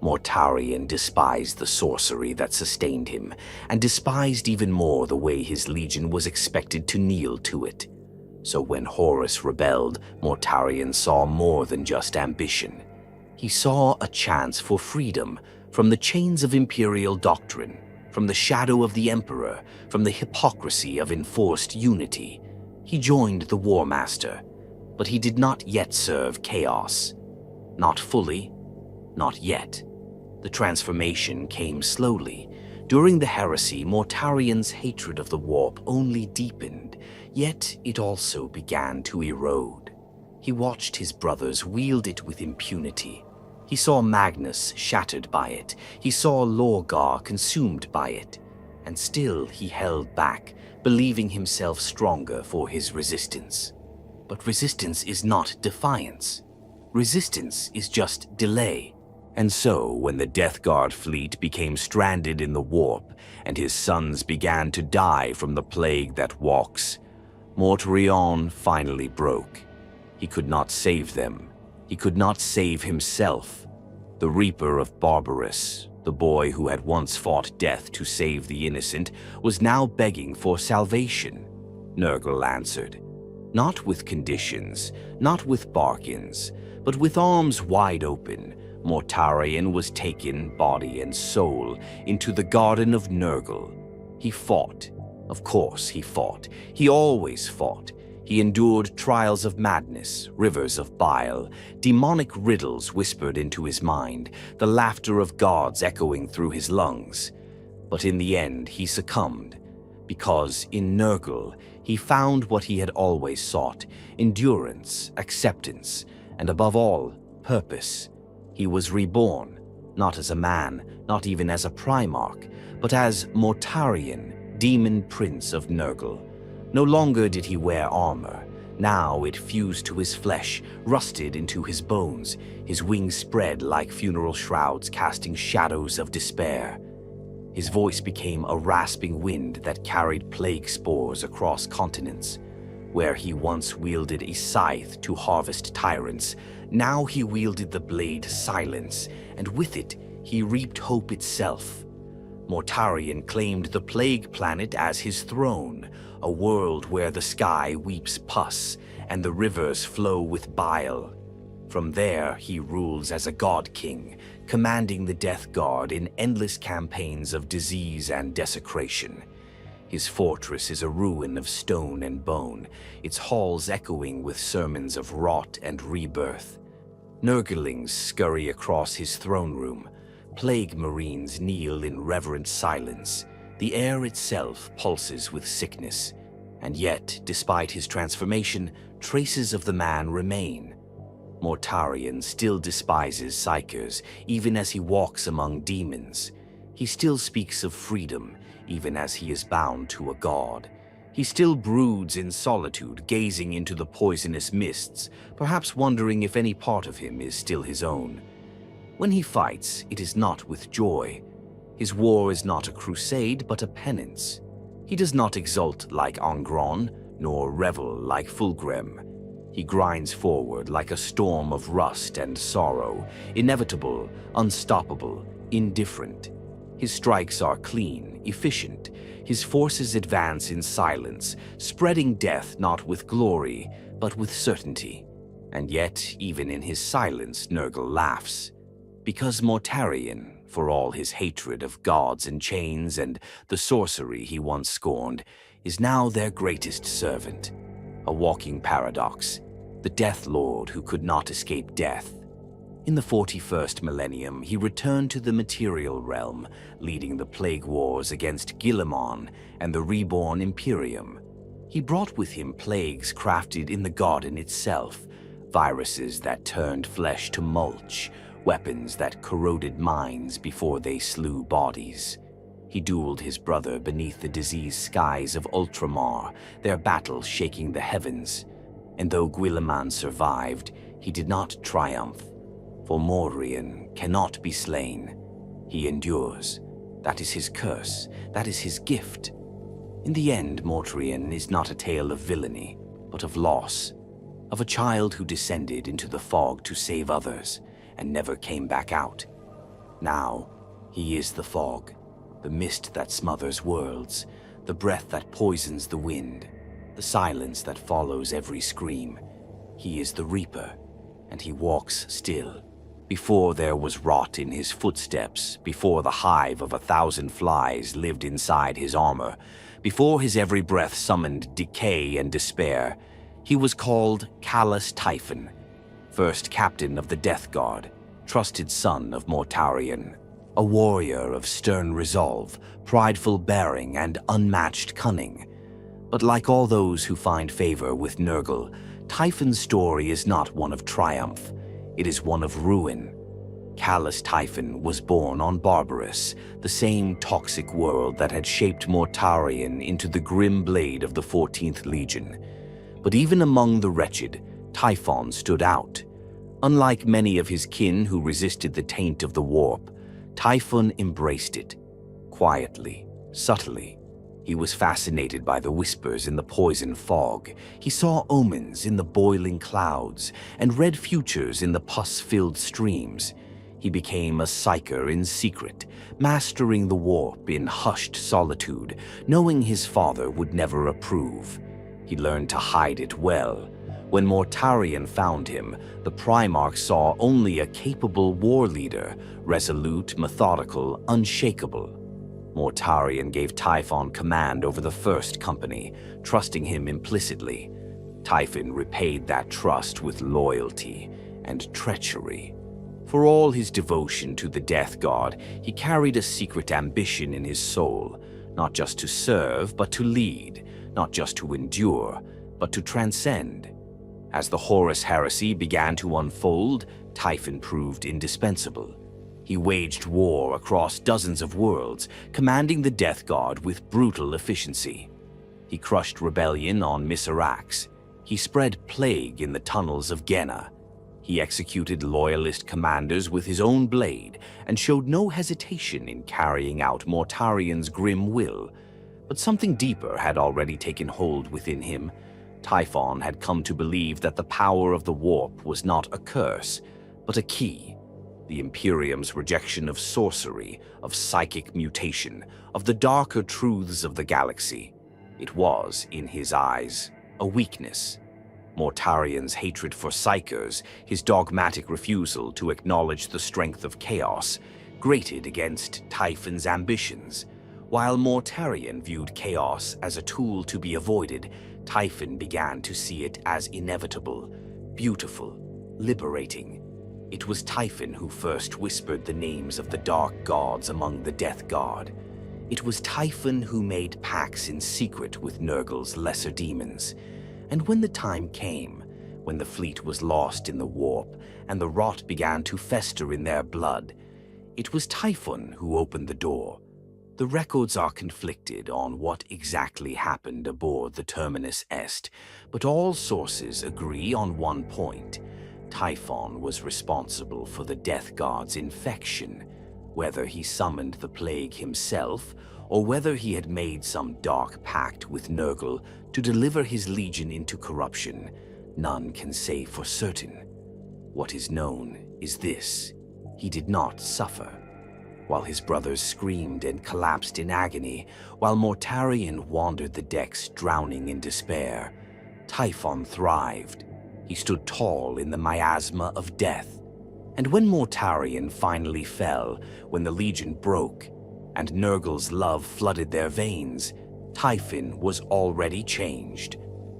Mortarion despised the sorcery that sustained him, and despised even more the way his legion was expected to kneel to it. So when Horus rebelled, Mortarion saw more than just ambition. He saw a chance for freedom from the chains of imperial doctrine, from the shadow of the Emperor, from the hypocrisy of enforced unity. He joined the War Master, but he did not yet serve chaos. Not fully, not yet. The transformation came slowly. During the heresy, Mortarion's hatred of the warp only deepened, yet it also began to erode. He watched his brothers wield it with impunity. He saw Magnus shattered by it. He saw Lorgar consumed by it. And still he held back, believing himself stronger for his resistance. But resistance is not defiance. Resistance is just delay. And so, when the Death Guard fleet became stranded in the warp, and his sons began to die from the plague that walks, Mortarion finally broke. He could not save them. He could not save himself. The Reaper of Barbarous, the boy who had once fought death to save the innocent, was now begging for salvation. Nurgle answered. Not with conditions, not with bargains, but with arms wide open, Mortarion was taken, body and soul, into the Garden of Nurgle. He fought. Of course he fought. He always fought. He endured trials of madness, rivers of bile, demonic riddles whispered into his mind, the laughter of gods echoing through his lungs. But in the end, he succumbed, because in Nurgle, he found what he had always sought: endurance, acceptance, and above all, purpose. He was reborn, not as a man, not even as a Primarch, but as Mortarion, demon prince of Nurgle. No longer did he wear armor. Now it fused to his flesh, rusted into his bones, his wings spread like funeral shrouds casting shadows of despair. His voice became a rasping wind that carried plague spores across continents. Where he once wielded a scythe to harvest tyrants, now he wielded the blade Silence, and with it, he reaped hope itself. Mortarion claimed the Plague Planet as his throne, a world where the sky weeps pus and the rivers flow with bile. From there, he rules as a god king, commanding the Death Guard in endless campaigns of disease and desecration. His fortress is a ruin of stone and bone, its halls echoing with sermons of rot and rebirth. Nurglings scurry across his throne room. Plague Marines kneel in reverent silence. The air itself pulses with sickness. And yet, despite his transformation, traces of the man remain. Mortarion still despises psychers, even as he walks among demons. He still speaks of freedom, even as he is bound to a god. He still broods in solitude, gazing into the poisonous mists, perhaps wondering if any part of him is still his own. When he fights, it is not with joy. His war is not a crusade, but a penance. He does not exult like Angron, nor revel like Fulgrim. He grinds forward like a storm of rust and sorrow, inevitable, unstoppable, indifferent. His strikes are clean, efficient. His forces advance in silence, spreading death not with glory, but with certainty. And yet, even in his silence, Nurgle laughs. Because Mortarion, for all his hatred of gods and chains and the sorcery he once scorned, is now their greatest servant. A walking paradox, the Death Lord who could not escape death. In the 41st millennium, he returned to the material realm, leading the plague wars against Guilliman and the reborn Imperium. He brought with him plagues crafted in the garden itself, viruses that turned flesh to mulch, weapons that corroded minds before they slew bodies. He dueled his brother beneath the diseased skies of Ultramar, their battle shaking the heavens. And though Guilliman survived, he did not triumph. For Mortarion cannot be slain. He endures. That is his curse. That is his gift. In the end, Mortarion is not a tale of villainy, but of loss. Of a child who descended into the fog to save others, and never came back out. Now, he is the fog, the mist that smothers worlds, the breath that poisons the wind, the silence that follows every scream. He is the Reaper, and he walks still. Before there was rot in his footsteps, before the hive of 1,000 flies lived inside his armor, before his every breath summoned decay and despair, he was called Callous Typhon, first captain of the Death Guard, trusted son of Mortarion, a warrior of stern resolve, prideful bearing, and unmatched cunning. But like all those who find favor with Nurgle, Typhon's story is not one of triumph. It is one of ruin. Callous Typhon was born on Barbarous, the same toxic world that had shaped Mortarion into the grim blade of the 14th Legion. But even among the wretched, Typhon stood out. Unlike many of his kin who resisted the taint of the warp, Typhon embraced it. Quietly, subtly. He was fascinated by the whispers in the poison fog. He saw omens in the boiling clouds and read futures in the pus-filled streams. He became a psyker in secret, mastering the warp in hushed solitude, knowing his father would never approve. He learned to hide it well. When Mortarion found him, the Primarch saw only a capable war leader, resolute, methodical, unshakable. Mortarion gave Typhon command over the First Company, trusting him implicitly. Typhon repaid that trust with loyalty and treachery. For all his devotion to the death god, he carried a secret ambition in his soul, not just to serve, but to lead, not just to endure, but to transcend. As the Horus heresy began to unfold, Typhon proved indispensable. He waged war across dozens of worlds, commanding the death god with brutal efficiency. He crushed rebellion on Miserax. He spread plague in the tunnels of Genna. He executed loyalist commanders with his own blade and showed no hesitation in carrying out Mortarian's grim will. But something deeper had already taken hold within him. Typhon had come to believe that the power of the warp was not a curse, but a key. The Imperium's rejection of sorcery, of psychic mutation, of the darker truths of the galaxy. It was, in his eyes, a weakness. Mortarian's hatred for psychers, his dogmatic refusal to acknowledge the strength of chaos, grated against Typhon's ambitions. While Mortarian viewed chaos as a tool to be avoided, Typhon began to see it as inevitable, beautiful, liberating. It was Typhon who first whispered the names of the dark gods among the death god. It was Typhon who made pacts in secret with Nurgle's lesser demons. And when the time came, when the fleet was lost in the warp and the rot began to fester in their blood, it was Typhon who opened the door. The records are conflicted on what exactly happened aboard the Terminus Est, but all sources agree on one point. Typhon was responsible for the death god's infection. Whether he summoned the plague himself, or whether he had made some dark pact with Nurgle to deliver his legion into corruption, none can say for certain. What is known is this: he did not suffer. While his brothers screamed and collapsed in agony, while Mortarian wandered the decks drowning in despair, Typhon thrived. He stood tall in the miasma of death. And when Mortarian finally fell, when the Legion broke, and Nurgle's love flooded their veins, Typhon was already changed.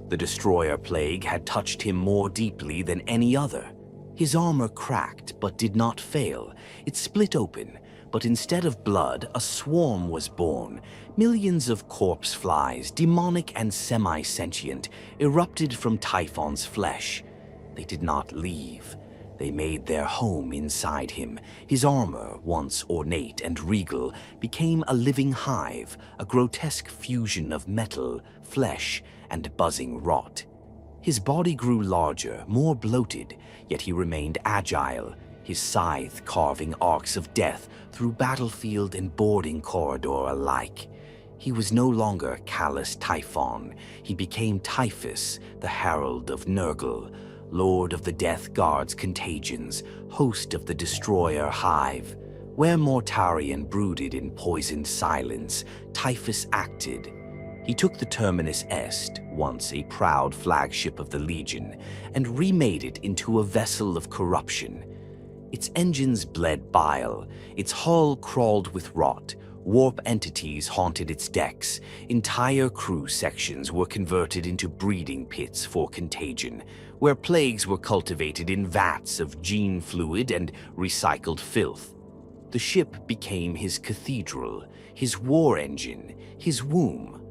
The Destroyer Plague had touched him more deeply than any other. His armor cracked but did not fail. It split open, but instead of blood, a swarm was born. Millions of corpse flies, demonic and semi-sentient, erupted from Typhon's flesh. They did not leave. They made their home inside him. His armor, once ornate and regal, became a living hive, a grotesque fusion of metal, flesh, and buzzing rot. His body grew larger, more bloated, yet he remained agile, his scythe carving arcs of death through battlefield and boarding corridor alike. He was no longer callous Typhon. He became Typhus, the herald of Nurgle, lord of the death guard's contagions, host of the destroyer hive. Where Mortarian brooded in poisoned silence, Typhus acted. He took the Terminus Est, once a proud flagship of the Legion, and remade it into a vessel of corruption. Its engines bled bile, its hull crawled with rot, warp entities haunted its decks, entire crew sections were converted into breeding pits for contagion, where plagues were cultivated in vats of gene fluid and recycled filth. The ship became his cathedral, his war engine, his womb.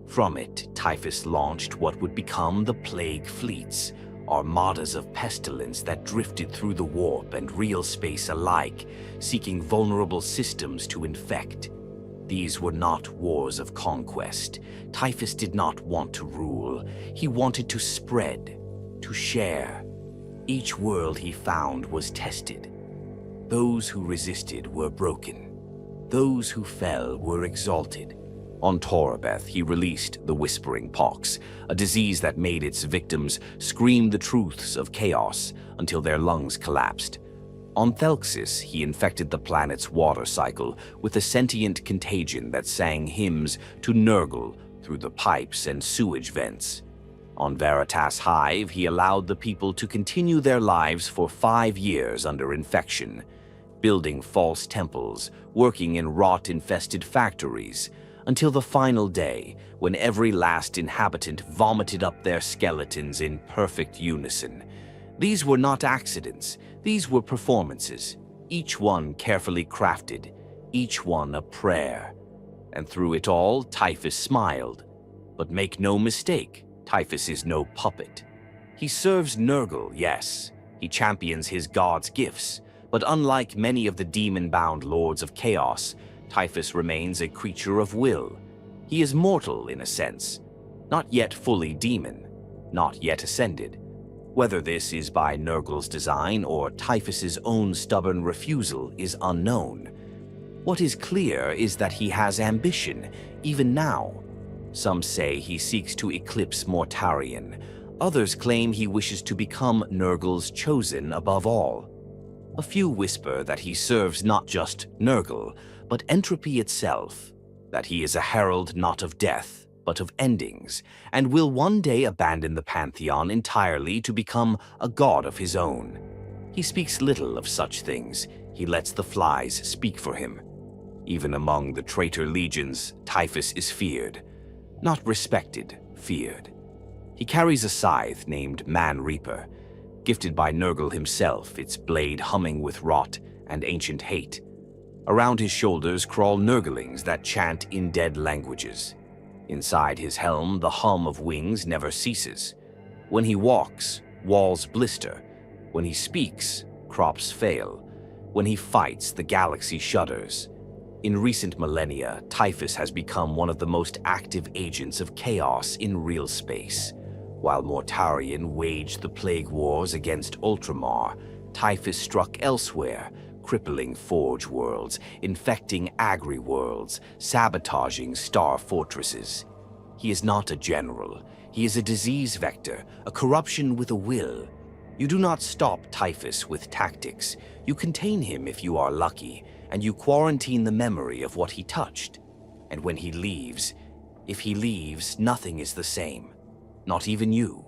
From it, Typhus launched what would become the Plague Fleets, armadas of pestilence that drifted through the warp and real space alike, seeking vulnerable systems to infect. These were not wars of conquest. Typhus did not want to rule. He wanted to spread, to share. Each world he found was tested. Those who resisted were broken. Those who fell were exalted. On Torabeth, he released the Whispering Pox, a disease that made its victims scream the truths of chaos until their lungs collapsed. On Thelxis, he infected the planet's water cycle with a sentient contagion that sang hymns to Nurgle through the pipes and sewage vents. On Veritas Hive, he allowed the people to continue their lives for 5 years under infection, building false temples, working in rot-infested factories, until the final day when every last inhabitant vomited up their skeletons in perfect unison. These were not accidents, these were performances, each one carefully crafted, each one a prayer. And through it all, Typhus smiled. But make no mistake, Typhus is no puppet. He serves Nurgle, yes. He champions his god's gifts. But unlike many of the demon-bound lords of chaos, Typhus remains a creature of will. He is mortal in a sense, not yet fully demon, not yet ascended. Whether this is by Nurgle's design or Typhus's own stubborn refusal is unknown. What is clear is that he has ambition, even now. Some say he seeks to eclipse Mortarion. Others claim he wishes to become Nurgle's chosen above all. A few whisper that he serves not just Nurgle, but entropy itself, that he is a herald not of death, but of endings, and will one day abandon the pantheon entirely to become a god of his own. He speaks little of such things. He lets the flies speak for him. Even among the traitor legions, Typhus is feared. Not respected, feared. He carries a scythe named Man-Reaper, gifted by Nurgle himself, its blade humming with rot and ancient hate. Around his shoulders crawl Nurglings that chant in dead languages. Inside his helm, the hum of wings never ceases. When he walks, walls blister. When he speaks, crops fail. When he fights, the galaxy shudders. In recent millennia, Typhus has become one of the most active agents of chaos in real space. While Mortarion waged the plague wars against Ultramar, Typhus struck elsewhere, crippling Forge worlds, infecting Agri worlds, sabotaging star fortresses. He is not a general. He is a disease vector, a corruption with a will. You do not stop Typhus with tactics. You contain him if you are lucky, and you quarantine the memory of what he touched. And when he leaves, if he leaves, nothing is the same. Not even you.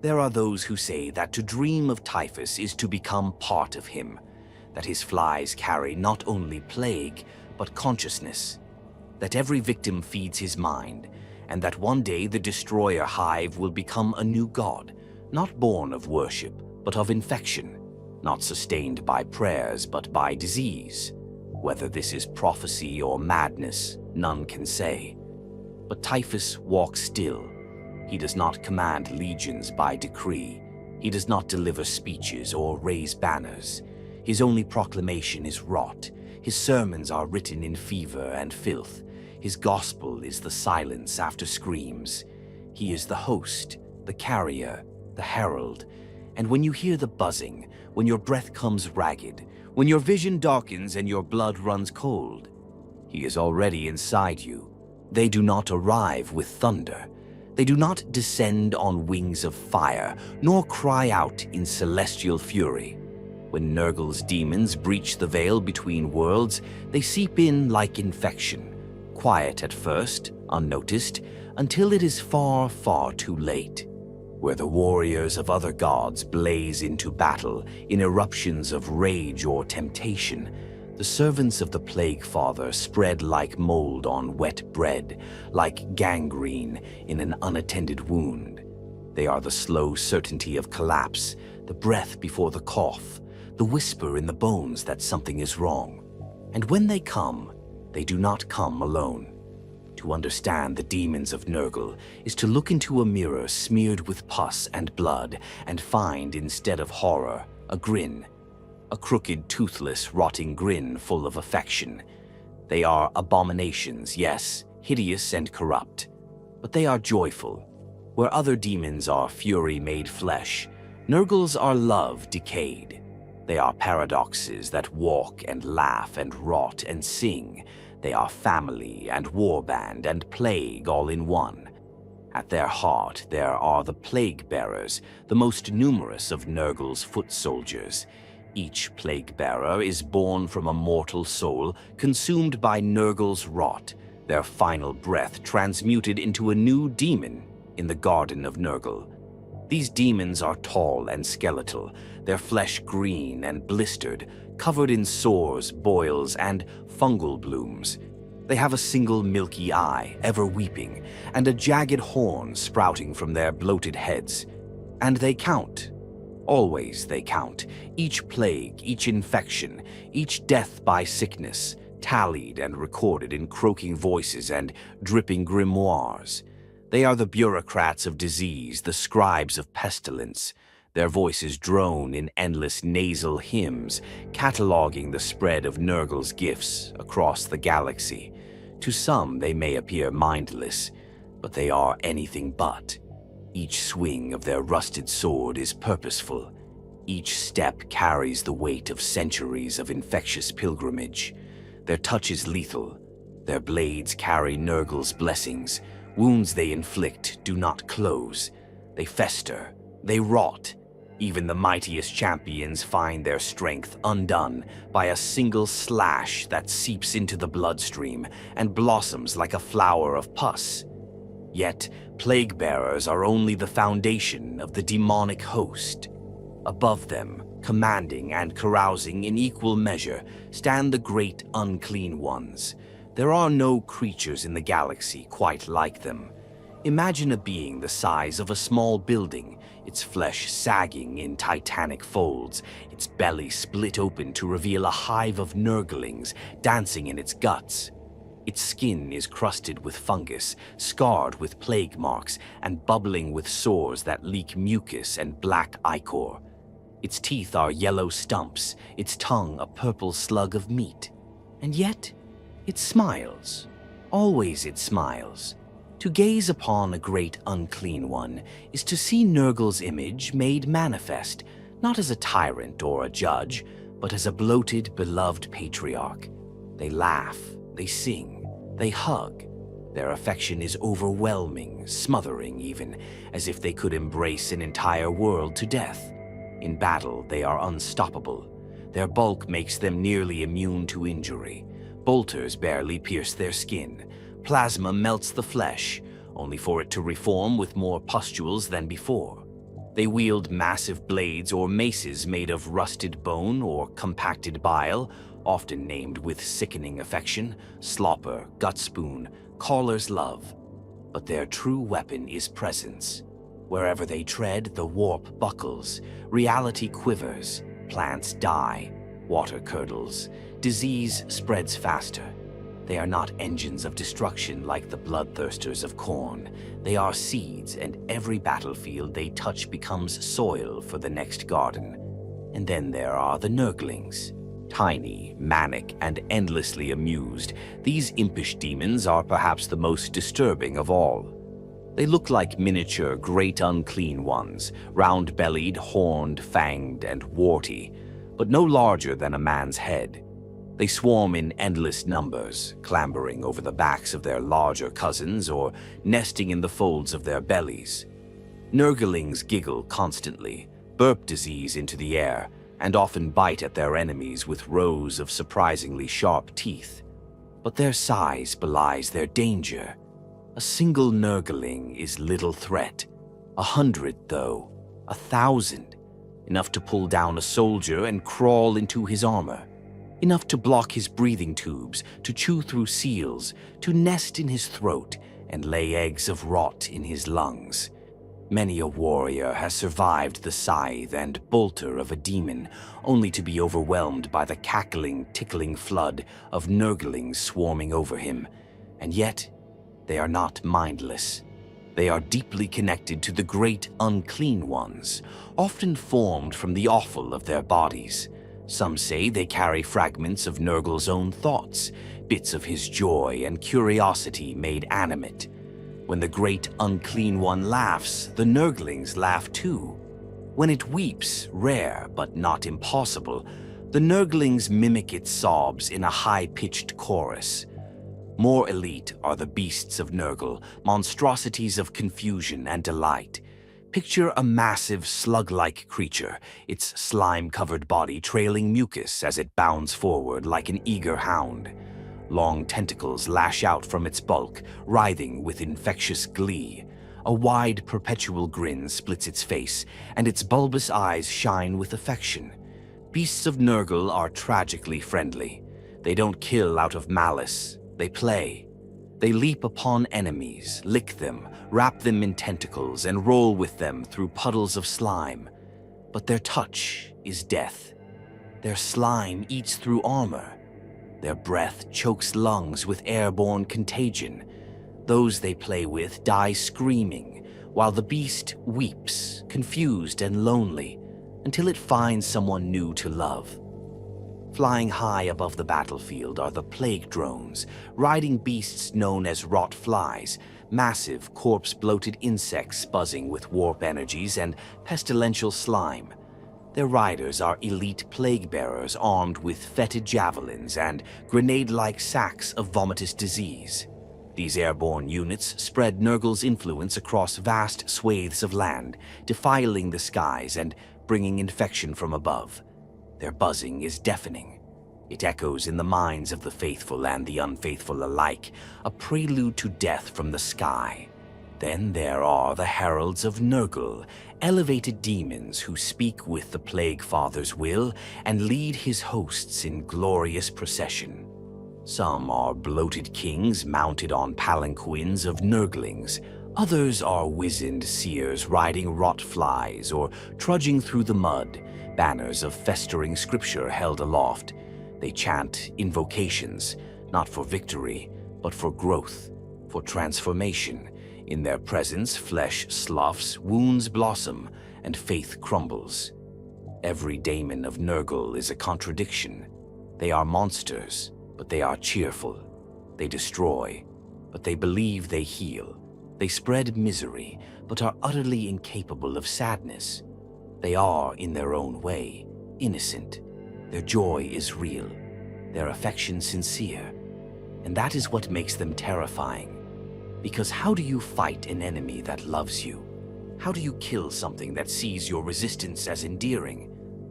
There are those who say that to dream of Typhus is to become part of him, that his flies carry not only plague, but consciousness, that every victim feeds his mind, and that one day the destroyer hive will become a new god, not born of worship, but of infection, not sustained by prayers, but by disease. Whether this is prophecy or madness, none can say. But Typhus walks still. He does not command legions by decree. He does not deliver speeches or raise banners. His only proclamation is rot. His sermons are written in fever and filth. His gospel is the silence after screams. He is the host, the carrier, the herald. And when you hear the buzzing, when your breath comes ragged, when your vision darkens and your blood runs cold, he is already inside you. They do not arrive with thunder. They do not descend on wings of fire, nor cry out in celestial fury. When Nurgle's demons breach the veil between worlds, they seep in like infection, quiet at first, unnoticed, until it is far, far too late. Where the warriors of other gods blaze into battle in eruptions of rage or temptation, the servants of the Plague Father spread like mold on wet bread, like gangrene in an unattended wound. They are the slow certainty of collapse, the breath before the cough, the whisper in the bones that something is wrong. And when they come, they do not come alone. To understand the demons of Nurgle is to look into a mirror smeared with pus and blood and find, instead of horror, a grin. A crooked, toothless, rotting grin full of affection. They are abominations, yes, hideous and corrupt. But they are joyful. Where other demons are fury made flesh, Nurgles are love decayed. They are paradoxes that walk and laugh and rot and sing. They are family and warband and plague all in one. At their heart there are the plague bearers, the most numerous of Nurgle's foot soldiers. Each plague bearer is born from a mortal soul consumed by Nurgle's rot, their final breath transmuted into a new demon in the Garden of Nurgle. These demons are tall and skeletal, their flesh green and blistered, covered in sores, boils, and fungal blooms. They have a single milky eye, ever weeping, and a jagged horn sprouting from their bloated heads. And they count. Always they count. Each plague, each infection, each death by sickness, tallied and recorded in croaking voices and dripping grimoires. They are the bureaucrats of disease, the scribes of pestilence. Their voices drone in endless nasal hymns, cataloging the spread of Nurgle's gifts across the galaxy. To some they may appear mindless, but they are anything but. Each swing of their rusted sword is purposeful. Each step carries the weight of centuries of infectious pilgrimage. Their touch is lethal. Their blades carry Nurgle's blessings. Wounds they inflict do not close. They fester. They rot. Even the mightiest champions find their strength undone by a single slash that seeps into the bloodstream and blossoms like a flower of pus. Yet, plague-bearers are only the foundation of the demonic host. Above them, commanding and carousing in equal measure, stand the great unclean ones. There are no creatures in the galaxy quite like them. Imagine a being the size of a small building, its flesh sagging in titanic folds, its belly split open to reveal a hive of Nurglings dancing in its guts. Its skin is crusted with fungus, scarred with plague marks, and bubbling with sores that leak mucus and black ichor. Its teeth are yellow stumps, its tongue a purple slug of meat. And yet, it smiles. Always it smiles. To gaze upon a great unclean one is to see Nurgle's image made manifest, not as a tyrant or a judge, but as a bloated, beloved patriarch. They laugh, they sing, they hug. Their affection is overwhelming, smothering even, as if they could embrace an entire world to death. In battle, they are unstoppable. Their bulk makes them nearly immune to injury. Bolters barely pierce their skin. Plasma melts the flesh, only for it to reform with more pustules than before. They wield massive blades or maces made of rusted bone or compacted bile, often named with sickening affection, slopper, gutspoon, caller's love. But their true weapon is presence. Wherever they tread, the warp buckles, reality quivers, plants die, water curdles, disease spreads faster. They are not engines of destruction like the bloodthirsters of Khorne. They are seeds, and every battlefield they touch becomes soil for the next garden. And then there are the Nurglings. Tiny, manic, and endlessly amused, these impish demons are perhaps the most disturbing of all. They look like miniature, great unclean ones, round-bellied, horned, fanged, and warty, but no larger than a man's head. They swarm in endless numbers, clambering over the backs of their larger cousins or nesting in the folds of their bellies. Nurglings giggle constantly, burp disease into the air, and often bite at their enemies with rows of surprisingly sharp teeth. But their size belies their danger. A single Nurgling is little threat. 100, though. 1,000. Enough to pull down a soldier and crawl into his armor. Enough to block his breathing tubes, to chew through seals, to nest in his throat and lay eggs of rot in his lungs. Many a warrior has survived the scythe and bolter of a demon, only to be overwhelmed by the cackling, tickling flood of Nurglings swarming over him. And yet, they are not mindless. They are deeply connected to the great unclean ones, often formed from the offal of their bodies. Some say they carry fragments of Nurgle's own thoughts, bits of his joy and curiosity made animate. When the great unclean one laughs, the Nurglings laugh too. When it weeps, rare but not impossible, the Nurglings mimic its sobs in a high-pitched chorus. More elite are the beasts of Nurgle, monstrosities of confusion and delight. Picture a massive slug-like creature, its slime-covered body trailing mucus as it bounds forward like an eager hound. Long tentacles lash out from its bulk, writhing with infectious glee. A wide, perpetual grin splits its face, and its bulbous eyes shine with affection. Beasts of Nurgle are tragically friendly. They don't kill out of malice. They play. They leap upon enemies, lick them, wrap them in tentacles, and roll with them through puddles of slime. But their touch is death. Their slime eats through armor. Their breath chokes lungs with airborne contagion. Those they play with die screaming, while the beast weeps, confused and lonely, until it finds someone new to love. Flying high above the battlefield are the plague drones, riding beasts known as rot flies, massive corpse-bloated insects buzzing with warp energies and pestilential slime. Their riders are elite plague bearers armed with fetid javelins and grenade-like sacks of vomitous disease. These airborne units spread Nurgle's influence across vast swathes of land, defiling the skies and bringing infection from above. Their buzzing is deafening. It echoes in the minds of the faithful and the unfaithful alike, a prelude to death from the sky. Then there are the heralds of Nurgle, elevated demons who speak with the Plague Father's will and lead his hosts in glorious procession. Some are bloated kings mounted on palanquins of Nurglings. Others are wizened seers riding rot flies or trudging through the mud, banners of festering scripture held aloft. They chant invocations, not for victory, but for growth, for transformation. In their presence, flesh sloughs, wounds blossom, and faith crumbles. Every daemon of Nurgle is a contradiction. They are monsters, but they are cheerful. They destroy, but they believe they heal. They spread misery, but are utterly incapable of sadness. They are, in their own way, innocent. Their joy is real, their affection sincere, and that is what makes them terrifying. Because how do you fight an enemy that loves you? How do you kill something that sees your resistance as endearing?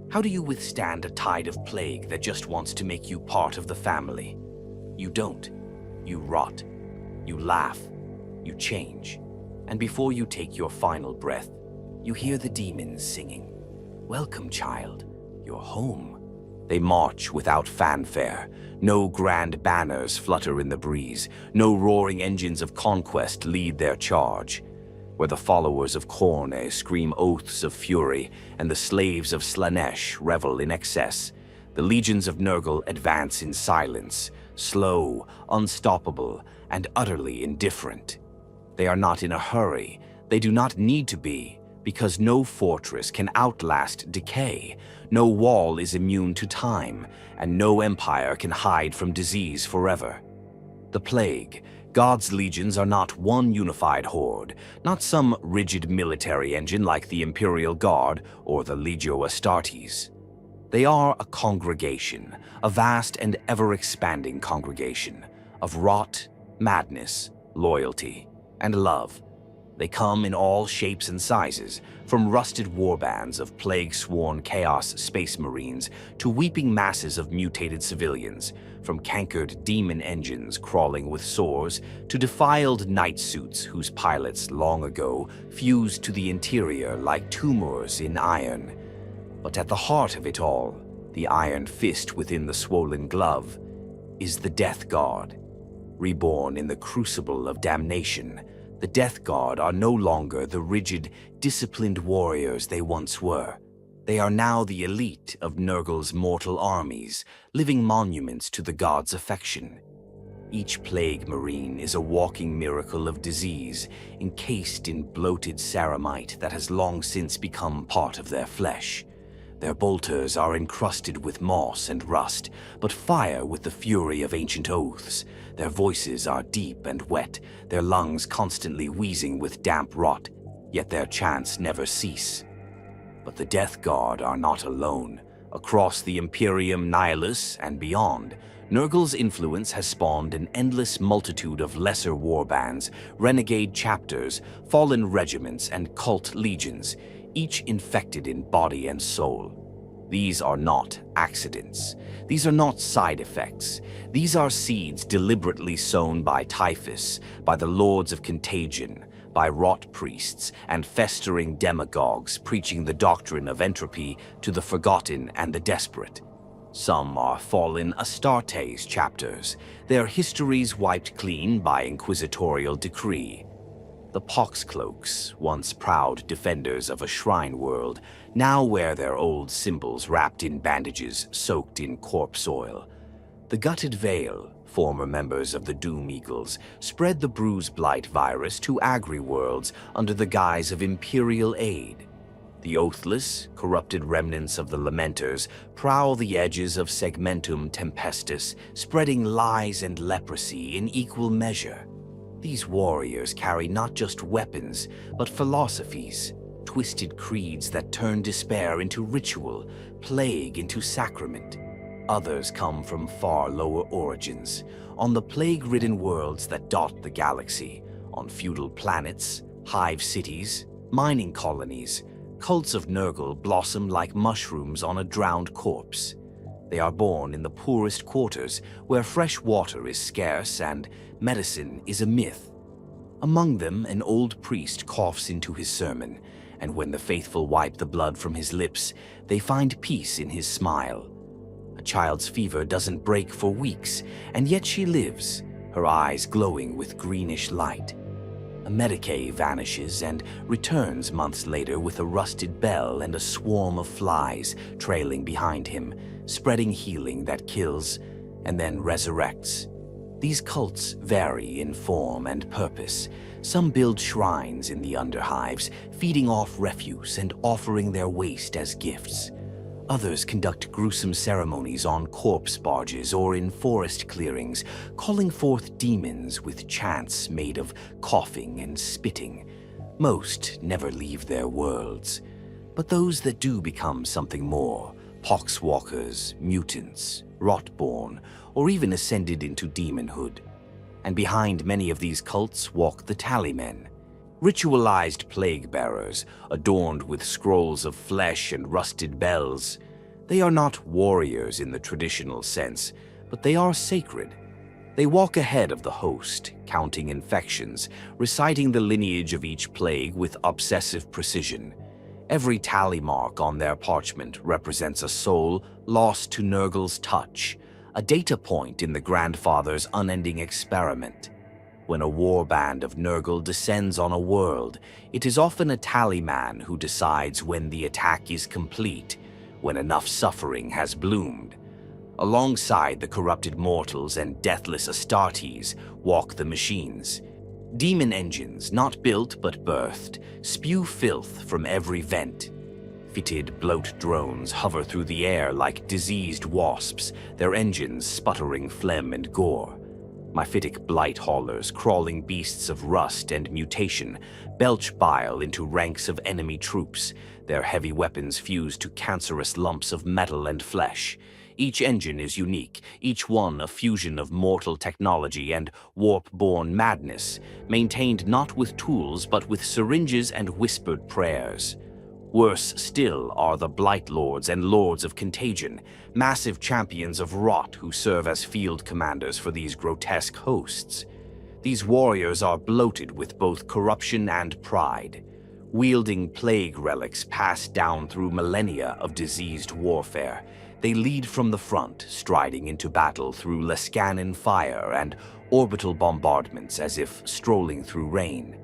How do you withstand a tide of plague that just wants to make you part of the family? You don't. You rot. You laugh. You change. And before you take your final breath, you hear the demons singing, "Welcome, child. You're home." They march without fanfare. No grand banners flutter in the breeze. No roaring engines of conquest lead their charge. Where the followers of Khorne scream oaths of fury and the slaves of Slaanesh revel in excess, the legions of Nurgle advance in silence, slow, unstoppable, and utterly indifferent. They are not in a hurry. They do not need to be, because no fortress can outlast decay, no wall is immune to time, and no empire can hide from disease forever. The plague, God's legions are not one unified horde, not some rigid military engine like the Imperial Guard or the Legio Astartes. They are a congregation, a vast and ever-expanding congregation, of rot, madness, loyalty, and love. They come in all shapes and sizes, from rusted warbands of plague-sworn Chaos Space Marines to weeping masses of mutated civilians, from cankered demon engines crawling with sores to defiled night suits whose pilots long ago fused to the interior like tumors in iron. But at the heart of it all, the iron fist within the swollen glove, is the Death Guard. Reborn in the crucible of damnation, the Death Guard are no longer the rigid, disciplined warriors they once were. They are now the elite of Nurgle's mortal armies, living monuments to the god's affection. Each plague marine is a walking miracle of disease, encased in bloated ceramite that has long since become part of their flesh. Their bolters are encrusted with moss and rust, but fire with the fury of ancient oaths. Their voices are deep and wet, their lungs constantly wheezing with damp rot, yet their chants never cease. But the Death Guard are not alone. Across the Imperium Nihilus and beyond, Nurgle's influence has spawned an endless multitude of lesser warbands, renegade chapters, fallen regiments, and cult legions, each infected in body and soul. These are not accidents. These are not side effects. These are seeds deliberately sown by Typhus, by the Lords of Contagion, by rot priests and festering demagogues preaching the doctrine of entropy to the forgotten and the desperate. Some are fallen Astartes chapters, their histories wiped clean by inquisitorial decree. The Poxcloaks, once proud defenders of a shrine world, now wear their old symbols wrapped in bandages soaked in corpse oil. The Gutted Veil, former members of the Doom Eagles, spread the Bruise Blight virus to agri-worlds under the guise of imperial aid. The Oathless, corrupted remnants of the Lamenters, prowl the edges of Segmentum Tempestus, spreading lies and leprosy in equal measure. These warriors carry not just weapons, but philosophies, twisted creeds that turn despair into ritual, plague into sacrament. Others come from far lower origins, on the plague-ridden worlds that dot the galaxy, on feudal planets, hive cities, mining colonies. Cults of Nurgle blossom like mushrooms on a drowned corpse. They are born in the poorest quarters, where fresh water is scarce and medicine is a myth. Among them, an old priest coughs into his sermon, and when the faithful wipe the blood from his lips, they find peace in his smile. A child's fever doesn't break for weeks, and yet she lives, her eyes glowing with greenish light. A Medicae vanishes and returns months later with a rusted bell and a swarm of flies trailing behind him, spreading healing that kills and then resurrects. These cults vary in form and purpose. Some build shrines in the underhives, feeding off refuse and offering their waste as gifts. Others conduct gruesome ceremonies on corpse barges or in forest clearings, calling forth demons with chants made of coughing and spitting. Most never leave their worlds, but those that do become something more, poxwalkers, mutants, rotborn, or even ascended into demonhood. And behind many of these cults walk the tallymen, ritualized plague bearers, adorned with scrolls of flesh and rusted bells. They are not warriors in the traditional sense, but they are sacred. They walk ahead of the host, counting infections, reciting the lineage of each plague with obsessive precision. Every tally mark on their parchment represents a soul lost to Nurgle's touch, a data point in the Grandfather's unending experiment. When a warband of Nurgle descends on a world, it is often a tallyman who decides when the attack is complete, when enough suffering has bloomed. Alongside the corrupted mortals and deathless Astartes walk the machines. Demon engines, not built but birthed, spew filth from every vent. Fitted bloat drones hover through the air like diseased wasps, their engines sputtering phlegm and gore. Mephitic blight haulers, crawling beasts of rust and mutation, belch bile into ranks of enemy troops, their heavy weapons fused to cancerous lumps of metal and flesh. Each engine is unique, each one a fusion of mortal technology and warp-born madness, maintained not with tools but with syringes and whispered prayers. Worse still are the Blight Lords and Lords of Contagion, massive champions of rot who serve as field commanders for these grotesque hosts. These warriors are bloated with both corruption and pride, wielding plague relics passed down through millennia of diseased warfare. They lead from the front, striding into battle through Lescanon fire and orbital bombardments as if strolling through rain.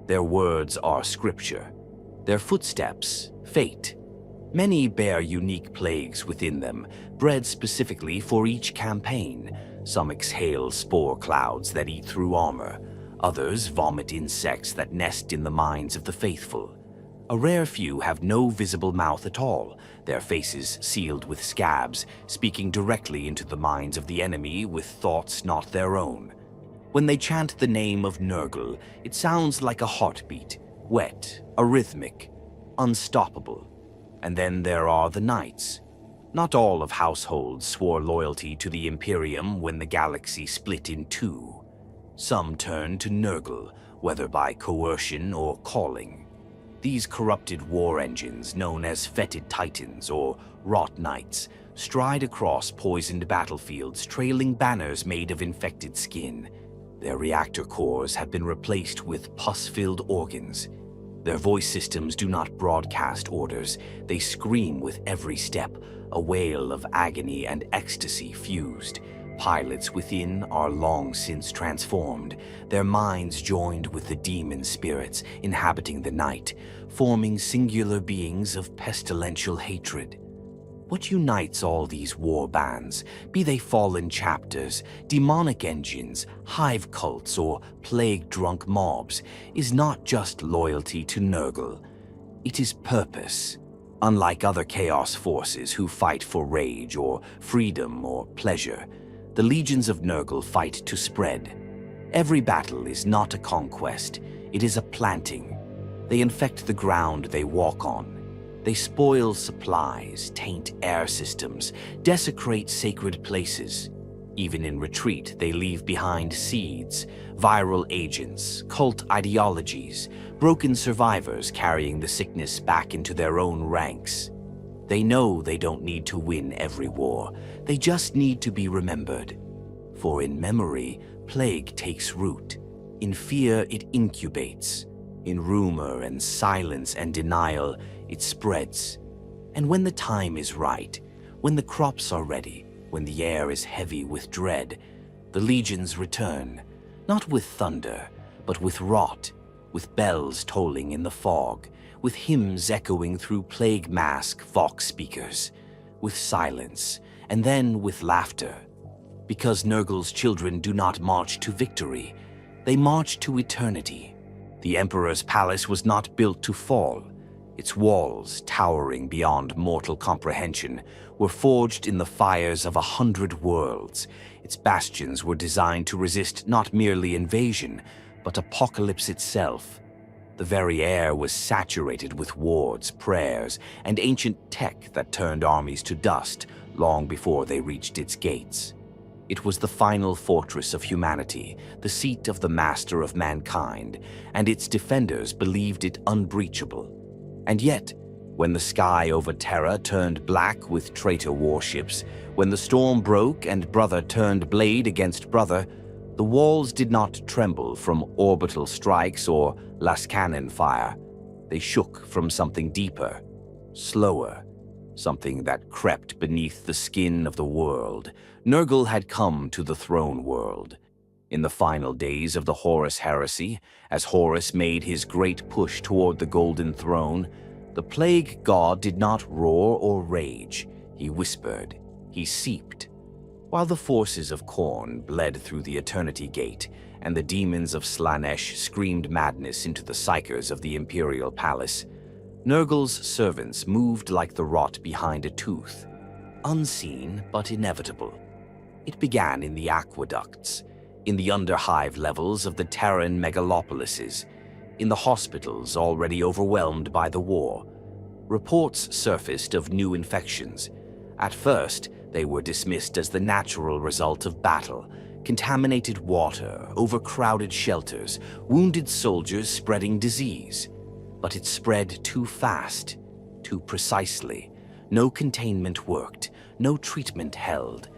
Their words are scripture. Their footsteps, fate. Many bear unique plagues within them, bred specifically for each campaign. Some exhale spore clouds that eat through armor. Others vomit insects that nest in the minds of the faithful. A rare few have no visible mouth at all, their faces sealed with scabs, speaking directly into the minds of the enemy with thoughts not their own. When they chant the name of Nurgle, it sounds like a heartbeat. Wet, arrhythmic, unstoppable. And then there are the knights. Not all of households swore loyalty to the Imperium when the galaxy split in two. Some turned to Nurgle, whether by coercion or calling. These corrupted war engines, known as fetid titans or rot knights, stride across poisoned battlefields, trailing banners made of infected skin. Their reactor cores have been replaced with pus-filled organs. Their voice systems do not broadcast orders. They scream with every step, a wail of agony and ecstasy fused. Pilots within are long since transformed, their minds joined with the demon spirits inhabiting the night, forming singular beings of pestilential hatred. What unites all these war bands, be they fallen chapters, demonic engines, hive cults, or plague-drunk mobs, is not just loyalty to Nurgle. It is purpose. Unlike other chaos forces who fight for rage or freedom or pleasure, the legions of Nurgle fight to spread. Every battle is not a conquest, it is a planting. They infect the ground they walk on. They spoil supplies, taint air systems, desecrate sacred places. Even in retreat, they leave behind seeds, viral agents, cult ideologies, broken survivors carrying the sickness back into their own ranks. They know they don't need to win every war, they just need to be remembered. For in memory, plague takes root. In fear, it incubates. In rumor and silence and denial, it spreads. And when the time is right, when the crops are ready, when the air is heavy with dread, the legions return, not with thunder, but with rot, with bells tolling in the fog, with hymns echoing through plague mask vox speakers, with silence, and then with laughter. Because Nurgle's children do not march to victory, they march to eternity. The Emperor's palace was not built to fall. Its walls, towering beyond mortal comprehension, were forged in the fires of 100 worlds. Its bastions were designed to resist not merely invasion, but apocalypse itself. The very air was saturated with wards, prayers, and ancient tech that turned armies to dust long before they reached its gates. It was the final fortress of humanity, the seat of the master of mankind, and its defenders believed it unbreachable. And yet, when the sky over Terra turned black with traitor warships, when the storm broke and brother turned blade against brother, the walls did not tremble from orbital strikes or las cannon fire. They shook from something deeper, slower, something that crept beneath the skin of the world. Nurgle had come to the throne world. In the final days of the Horus heresy, as Horus made his great push toward the Golden Throne, the plague god did not roar or rage. He whispered, he seeped. While the forces of Khorne bled through the Eternity Gate, and the demons of Slaanesh screamed madness into the psychers of the Imperial Palace, Nurgle's servants moved like the rot behind a tooth, unseen but inevitable. It began in the aqueducts, in the underhive levels of the Terran megalopolises, in the hospitals already overwhelmed by the war. Reports surfaced of new infections. At first, they were dismissed as the natural result of battle: contaminated water, overcrowded shelters, wounded soldiers spreading disease. But it spread too fast, too precisely. No containment worked, no treatment held.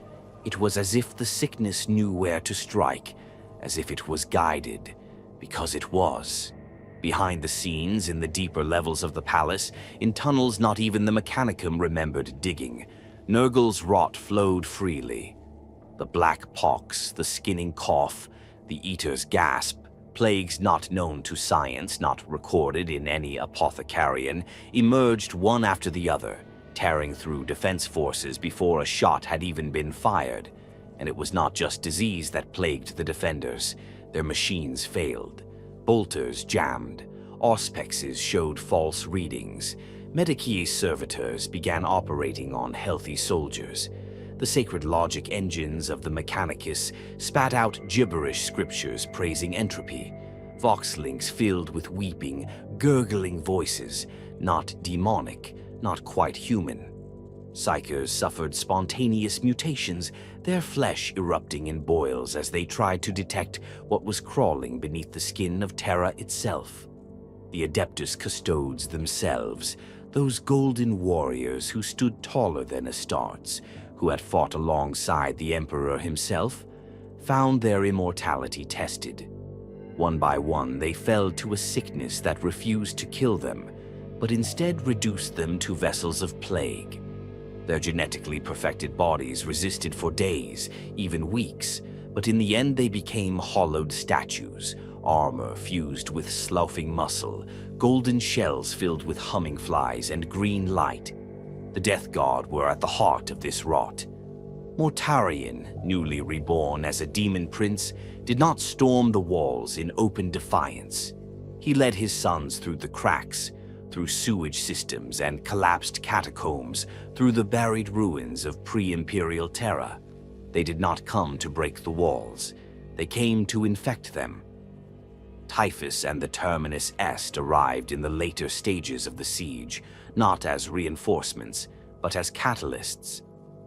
It was as if the sickness knew where to strike, as if it was guided, because it was. Behind the scenes, in the deeper levels of the palace, in tunnels not even the Mechanicum remembered digging, Nurgle's rot flowed freely. The black pox, the skinning cough, the eater's gasp, plagues not known to science, not recorded in any apothecarian, emerged one after the other, tearing through defense forces before a shot had even been fired. And it was not just disease that plagued the defenders. Their machines failed. Bolters jammed. Auspexes showed false readings. Medici servitors began operating on healthy soldiers. The sacred logic engines of the Mechanicus spat out gibberish scriptures praising entropy. Voxlinks filled with weeping, gurgling voices, not demonic, not quite human. Psychers suffered spontaneous mutations, their flesh erupting in boils as they tried to detect what was crawling beneath the skin of Terra itself. The Adeptus Custodes themselves, those golden warriors who stood taller than Astartes, who had fought alongside the Emperor himself, found their immortality tested. One by one, they fell to a sickness that refused to kill them, but instead reduced them to vessels of plague. Their genetically perfected bodies resisted for days, even weeks, but in the end they became hollowed statues, armor fused with sloughing muscle, golden shells filled with humming flies, and green light. The Death God were at the heart of this rot. Mortarion, newly reborn as a demon prince, did not storm the walls in open defiance. He led his sons through the cracks, through sewage systems and collapsed catacombs, through the buried ruins of pre-imperial Terra. They did not come to break the walls. They came to infect them. Typhus and the Terminus Est arrived in the later stages of the siege, not as reinforcements, but as catalysts.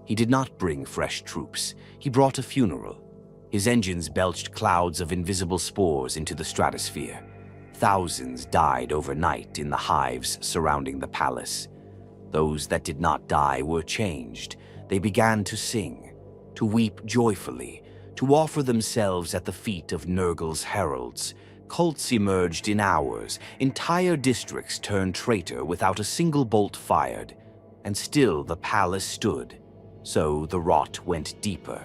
He did not bring fresh troops. He brought a funeral. His engines belched clouds of invisible spores into the stratosphere. Thousands died overnight in the hives surrounding the palace. Those that did not die were changed. They began to sing, to weep joyfully, to offer themselves at the feet of Nurgle's heralds. Cults emerged in hours. Entire districts turned traitor without a single bolt fired. And still the palace stood. So the rot went deeper.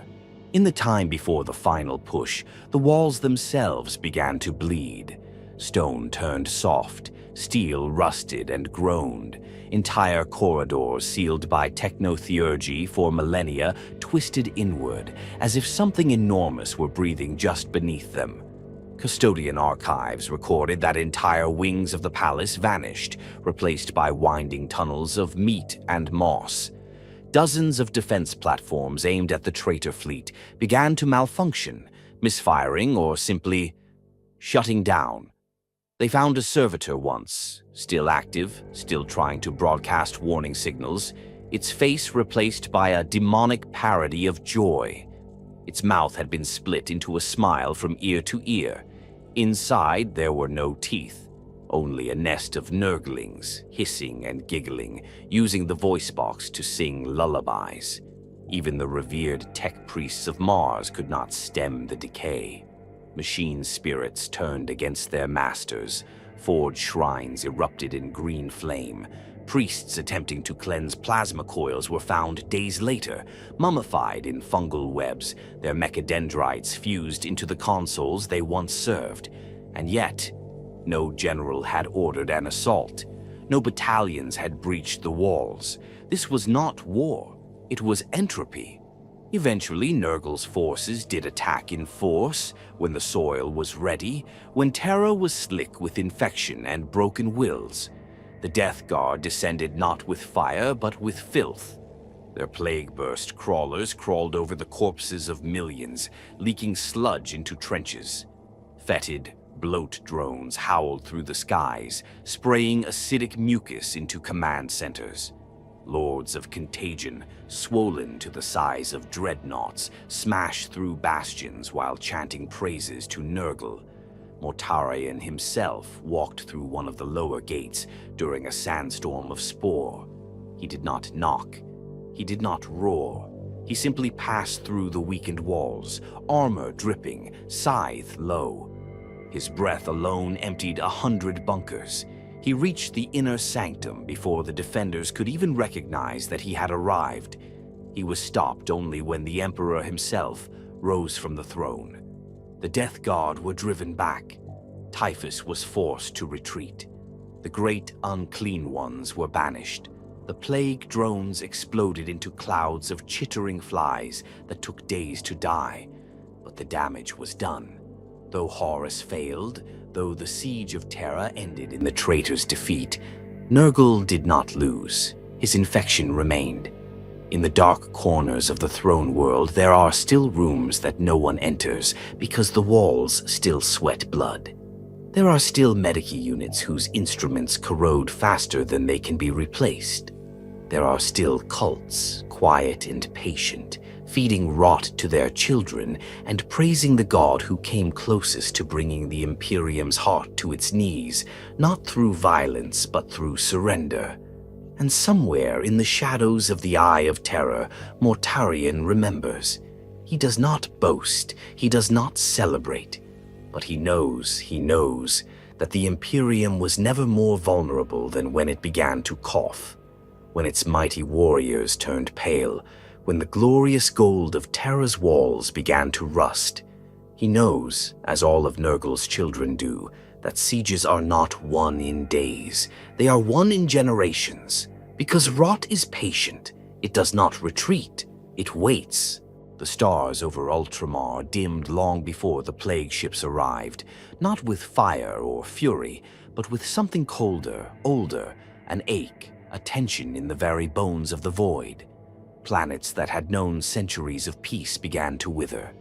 In the time before the final push, the walls themselves began to bleed. Stone turned soft, steel rusted and groaned. Entire corridors sealed by technotheurgy for millennia twisted inward, as if something enormous were breathing just beneath them. Custodian archives recorded that entire wings of the palace vanished, replaced by winding tunnels of meat and moss. Dozens of defense platforms aimed at the traitor fleet began to malfunction, misfiring or simply shutting down. They found a servitor once, still active, still trying to broadcast warning signals, its face replaced by a demonic parody of joy. Its mouth had been split into a smile from ear to ear. Inside, there were no teeth, only a nest of Nurglings, hissing and giggling, using the voice box to sing lullabies. Even the revered tech priests of Mars could not stem the decay. Machine spirits turned against their masters. Forged shrines erupted in green flame. Priests attempting to cleanse plasma coils were found days later, mummified in fungal webs, their mechadendrites fused into the consoles they once served. And yet, no general had ordered an assault. No battalions had breached the walls. This was not war. It was entropy. Eventually, Nurgle's forces did attack in force, when the soil was ready, when Terra was slick with infection and broken wills. The Death Guard descended not with fire, but with filth. Their plague-burst crawlers crawled over the corpses of millions, leaking sludge into trenches. Fetid, bloat drones howled through the skies, spraying acidic mucus into command centers. Lords of contagion, swollen to the size of dreadnoughts, smashed through bastions while chanting praises to Nurgle. Mortarion himself walked through one of the lower gates during a sandstorm of spore. He did not knock. He did not roar. He simply passed through the weakened walls, armor dripping, scythe low. His breath alone emptied 100 bunkers. He reached the inner sanctum before the defenders could even recognize that he had arrived. He was stopped only when the Emperor himself rose from the throne. The Death Guard were driven back. Typhus was forced to retreat. The great unclean ones were banished. The plague drones exploded into clouds of chittering flies that took days to die. But the damage was done. Though Horus failed, though the siege of Terra ended in the traitor's defeat, Nurgle did not lose. His infection remained. In the dark corners of the throne world, there are still rooms that no one enters because the walls still sweat blood. There are still medici units whose instruments corrode faster than they can be replaced. There are still cults, quiet and patient, feeding rot to their children and praising the god who came closest to bringing the Imperium's heart to its knees, not through violence but through surrender. And somewhere in the shadows of the Eye of Terror, Mortarion remembers. He does not boast, he does not celebrate, but he knows that the Imperium was never more vulnerable than when it began to cough. when its mighty warriors turned pale, when the glorious gold of Terra's walls began to rust. He knows, as all of Nurgle's children do, that sieges are not won in days. They are won in generations. Because rot is patient, it does not retreat, it waits. The stars over Ultramar dimmed long before the plague ships arrived, not with fire or fury, but with something colder, older, an ache, a tension in the very bones of the void. Planets that had known centuries of peace began to wither.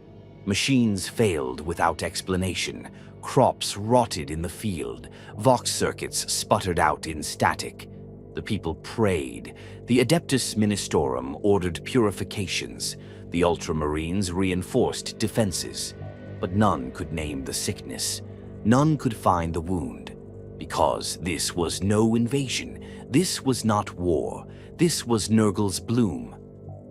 Machines failed without explanation. Crops rotted in the field. Vox circuits sputtered out in static. The people prayed. The Adeptus Ministorum ordered purifications. The Ultramarines reinforced defenses. But none could name the sickness. None could find the wound. Because this was no invasion. This was not war. This was Nurgle's bloom.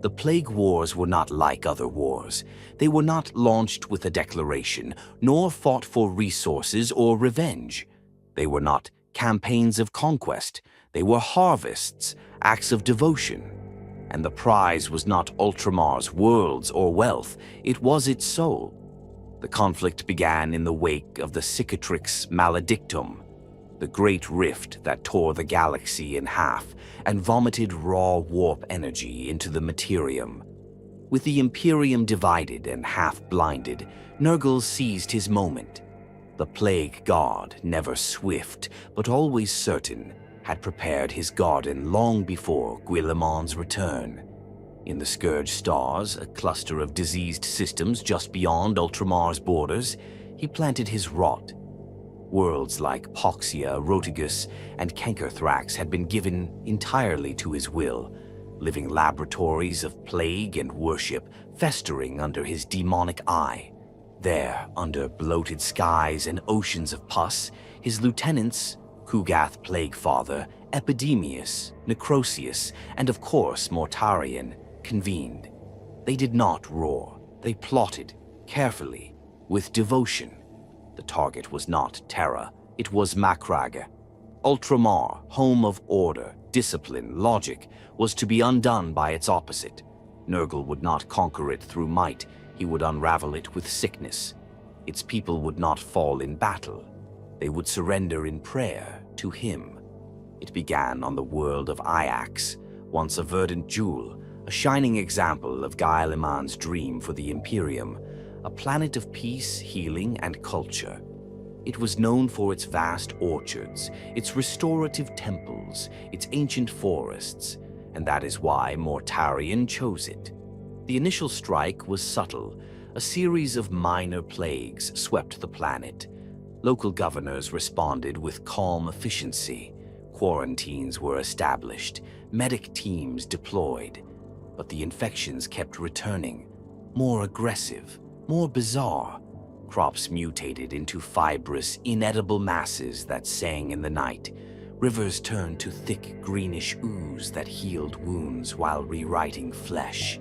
The plague wars were not like other wars. They were not launched with a declaration, nor fought for resources or revenge. They were not campaigns of conquest. They were harvests, acts of devotion. And the prize was not Ultramar's worlds or wealth, it was its soul. The conflict began in the wake of the Cicatrix Maledictum, the great rift that tore the galaxy in half and vomited raw warp energy into the Materium. With the Imperium divided and half-blinded, Nurgle seized his moment. The Plague God, never swift, but always certain, had prepared his garden long before Guillemon's return. In the Scourge Stars, a cluster of diseased systems just beyond Ultramar's borders, he planted his rot. Worlds like Poxia, Rotigus, and Cankerthrax had been given entirely to his will, living laboratories of plague and worship festering under his demonic eye. There, under bloated skies and oceans of pus, his lieutenants, Kugath Plaguefather, Epidemius, Necrosius, and of course Mortarion, convened. They did not roar. They plotted, carefully, with devotion. The target was not Terra, it was Macragge. Ultramar, home of order, discipline, logic, was to be undone by its opposite. Nurgle would not conquer it through might, he would unravel it with sickness. Its people would not fall in battle. They would surrender in prayer to him. It began on the world of Iax, once a verdant jewel, a shining example of Guillemon's dream for the Imperium, a planet of peace, healing, and culture. It was known for its vast orchards, its restorative temples, its ancient forests, and that is why Mortarion chose it. The initial strike was subtle. A series of minor plagues swept the planet. Local governors responded with calm efficiency. Quarantines were established, medic teams deployed. But the infections kept returning, more aggressive, more bizarre. Crops mutated into fibrous, inedible masses that sang in the night. Rivers turned to thick greenish ooze that healed wounds while rewriting flesh.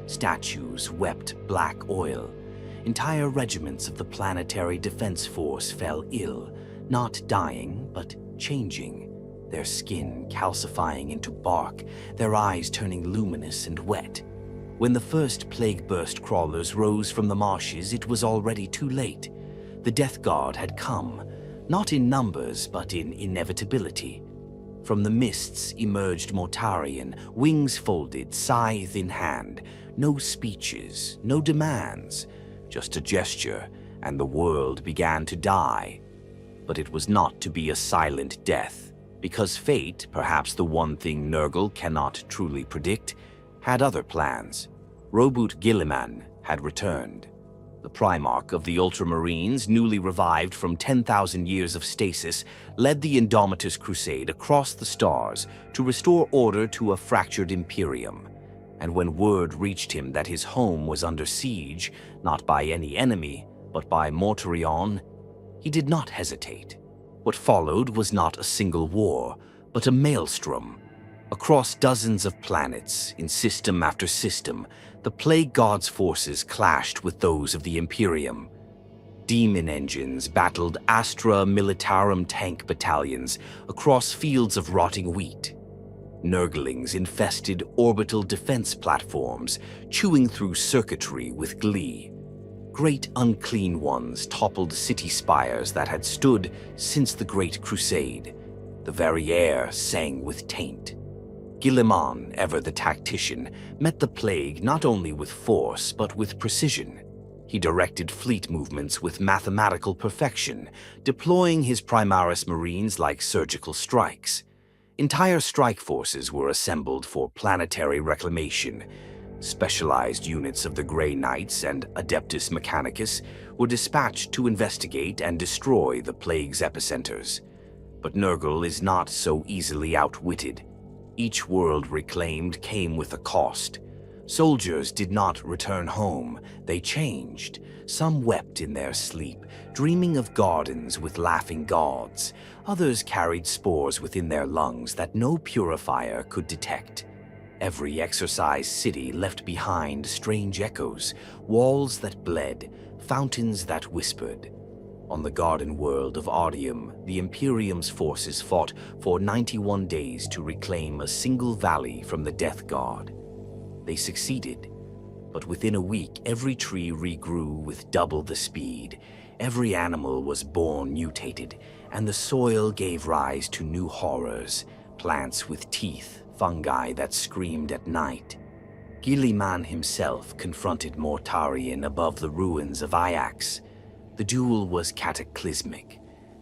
Statues wept black oil. Entire regiments of the Planetary Defense Force fell ill, not dying, but changing. Their skin calcifying into bark, their eyes turning luminous and wet. When the first plague burst crawlers rose from the marshes, it was already too late. The Death Guard had come, not in numbers, but in inevitability. From the mists emerged Mortarion, wings folded, scythe in hand. No speeches, no demands, just a gesture, and the world began to die. But it was not to be a silent death, because fate, perhaps the one thing Nurgle cannot truly predict, had other plans. Roboute Guilliman had returned. The Primarch of the Ultramarines, newly revived from 10,000 years of stasis, led the Indomitus Crusade across the stars to restore order to a fractured Imperium. And when word reached him that his home was under siege, not by any enemy, but by Mortarion, he did not hesitate. What followed was not a single war, but a maelstrom. Across dozens of planets, in system after system, the Plague God's forces clashed with those of the Imperium. Demon engines battled Astra Militarum tank battalions across fields of rotting wheat. Nurglings infested orbital defense platforms, chewing through circuitry with glee. Great unclean ones toppled city spires that had stood since the Great Crusade. The very air sang with taint. Guilliman, ever the tactician, met the plague not only with force but with precision. He directed fleet movements with mathematical perfection, deploying his Primaris Marines like surgical strikes. Entire strike forces were assembled for planetary reclamation. Specialized units of the Grey Knights and Adeptus Mechanicus were dispatched to investigate and destroy the plague's epicenters. But Nurgle is not so easily outwitted. Each world reclaimed came with a cost. Soldiers did not return home, they changed. Some wept in their sleep, dreaming of gardens with laughing gods. Others carried spores within their lungs that no purifier could detect. Every exorcised city left behind strange echoes, walls that bled, fountains that whispered. On the garden world of Odium, the Imperium's forces fought for 91 days to reclaim a single valley from the Death God. They succeeded, but within a week every tree regrew with double the speed. Every animal was born mutated, and the soil gave rise to new horrors, plants with teeth, fungi that screamed at night. Guilliman himself confronted Mortarion above the ruins of Ajax. The duel was cataclysmic.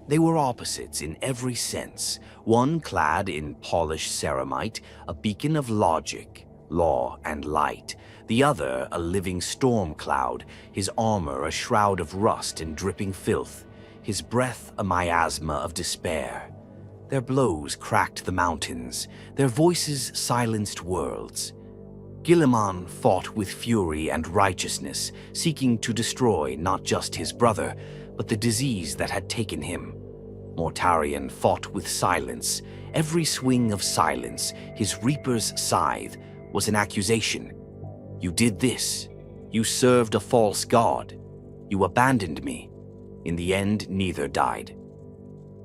They were opposites in every sense, one clad in polished ceramite, a beacon of logic, law, and light, the other a living storm cloud, his armor a shroud of rust and dripping filth, his breath a miasma of despair. Their blows cracked the mountains, their voices silenced worlds. Guilliman fought with fury and righteousness, seeking to destroy not just his brother, but the disease that had taken him. Mortarion fought with silence. Every swing of silence, his reaper's scythe, was an accusation. You did this. You served a false god. You abandoned me. In the end, neither died.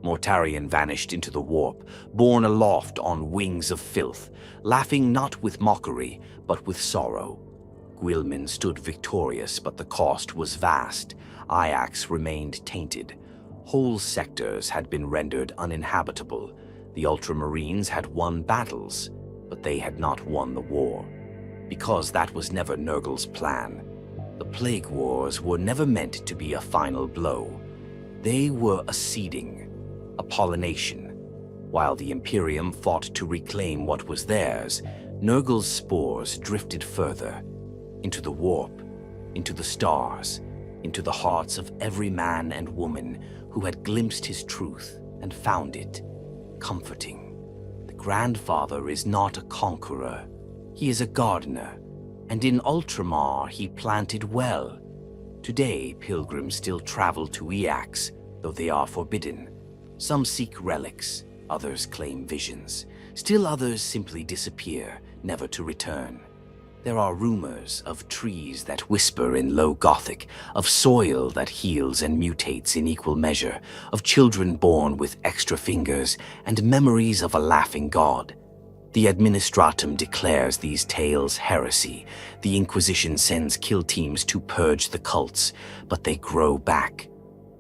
Mortarion vanished into the warp, borne aloft on wings of filth, laughing not with mockery, but with sorrow. Guilliman stood victorious, but the cost was vast. Ajax remained tainted. Whole sectors had been rendered uninhabitable. The Ultramarines had won battles, but they had not won the war. Because that was never Nurgle's plan. The Plague Wars were never meant to be a final blow. They were a seeding, a pollination. While the Imperium fought to reclaim what was theirs, Nurgle's spores drifted further, into the warp, into the stars, into the hearts of every man and woman who had glimpsed his truth and found it comforting. The Grandfather is not a conqueror. He is a gardener, and in Ultramar he planted well. Today, pilgrims still travel to Eax, though they are forbidden. Some seek relics, others claim visions. Still others simply disappear, never to return. There are rumors of trees that whisper in low Gothic, of soil that heals and mutates in equal measure, of children born with extra fingers, and memories of a laughing god. The Administratum declares these tales heresy. The Inquisition sends kill teams to purge the cults, but they grow back.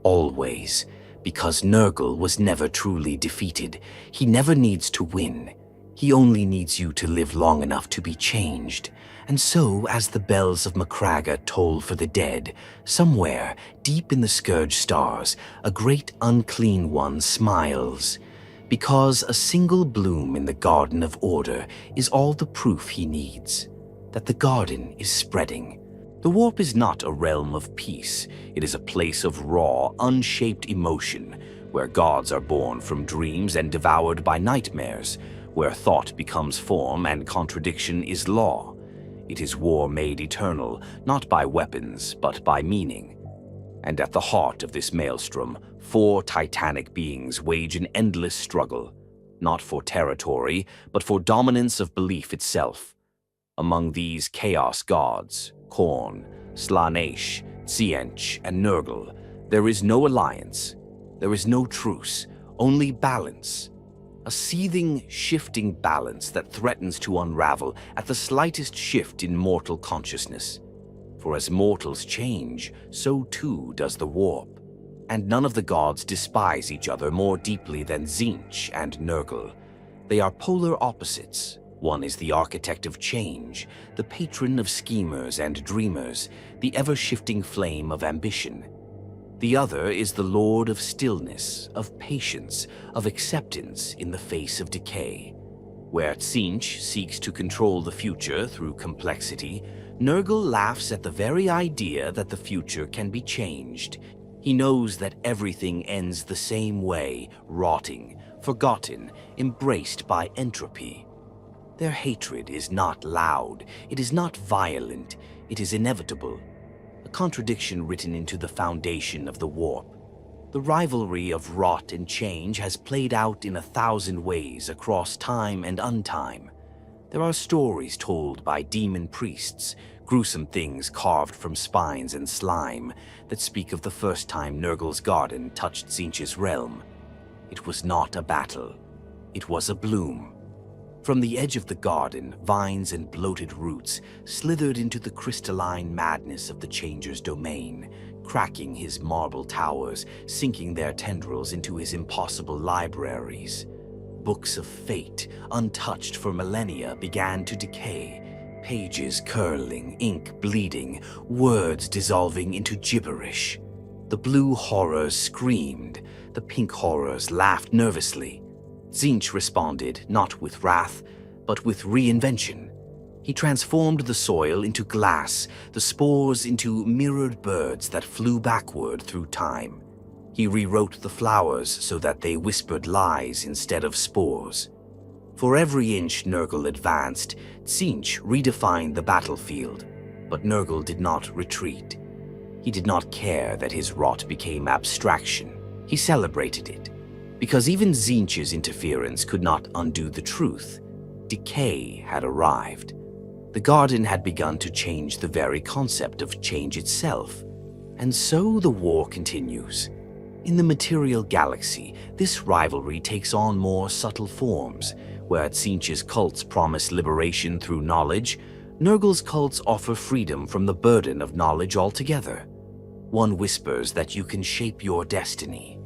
Always. Because Nurgle was never truly defeated. He never needs to win. He only needs you to live long enough to be changed. And so, as the bells of Macraga toll for the dead, somewhere, deep in the Scourge stars, a great unclean one smiles. Because a single bloom in the Garden of Order is all the proof he needs. That the garden is spreading. The warp is not a realm of peace. It is a place of raw, unshaped emotion, where gods are born from dreams and devoured by nightmares, where thought becomes form and contradiction is law. It is war made eternal, not by weapons, but by meaning. And at the heart of this maelstrom, 4 titanic beings wage an endless struggle, not for territory, but for dominance of belief itself. Among these chaos gods, Khorne, Slaanesh, Tzientch, and Nurgle, there is no alliance. There is no truce, only balance. A a seething, shifting balance that threatens to unravel at the slightest shift in mortal consciousness. For as mortals change, so too does the warp. And none of the gods despise each other more deeply than Tzeentch and Nurgle. They are polar opposites. One is the architect of change, the patron of schemers and dreamers, the ever-shifting flame of ambition. The other is the lord of stillness, of patience, of acceptance in the face of decay. Where Tzeentch seeks to control the future through complexity, Nurgle laughs at the very idea that the future can be changed. He knows that everything ends the same way, rotting, forgotten, embraced by entropy. Their hatred is not loud, it is not violent, it is inevitable. A contradiction written into the foundation of the warp. The rivalry of rot and change has played out in 1,000 ways across time and untime. There are stories told by demon priests, gruesome things carved from spines and slime, that speak of the first time Nurgle's garden touched Tzeentch's realm. It was not a battle, it was a bloom. From the edge of the garden, vines and bloated roots slithered into the crystalline madness of the Changer's domain, cracking his marble towers, sinking their tendrils into his impossible libraries. Books of fate, untouched for millennia, began to decay, pages curling, ink bleeding, words dissolving into gibberish. The blue horrors screamed, the pink horrors laughed nervously. Tzeentch responded not with wrath, but with reinvention. He transformed the soil into glass, the spores into mirrored birds that flew backward through time. He rewrote the flowers so that they whispered lies instead of spores. For every inch Nurgle advanced, Tzeentch redefined the battlefield, but Nurgle did not retreat. He did not care that his rot became abstraction. He celebrated it. Because even Tzeentch's interference could not undo the truth. Decay had arrived. The garden had begun to change the very concept of change itself. And so the war continues. In the material galaxy, this rivalry takes on more subtle forms. Where Tzeentch's cults promise liberation through knowledge, Nurgle's cults offer freedom from the burden of knowledge altogether. One whispers that you can shape your destiny.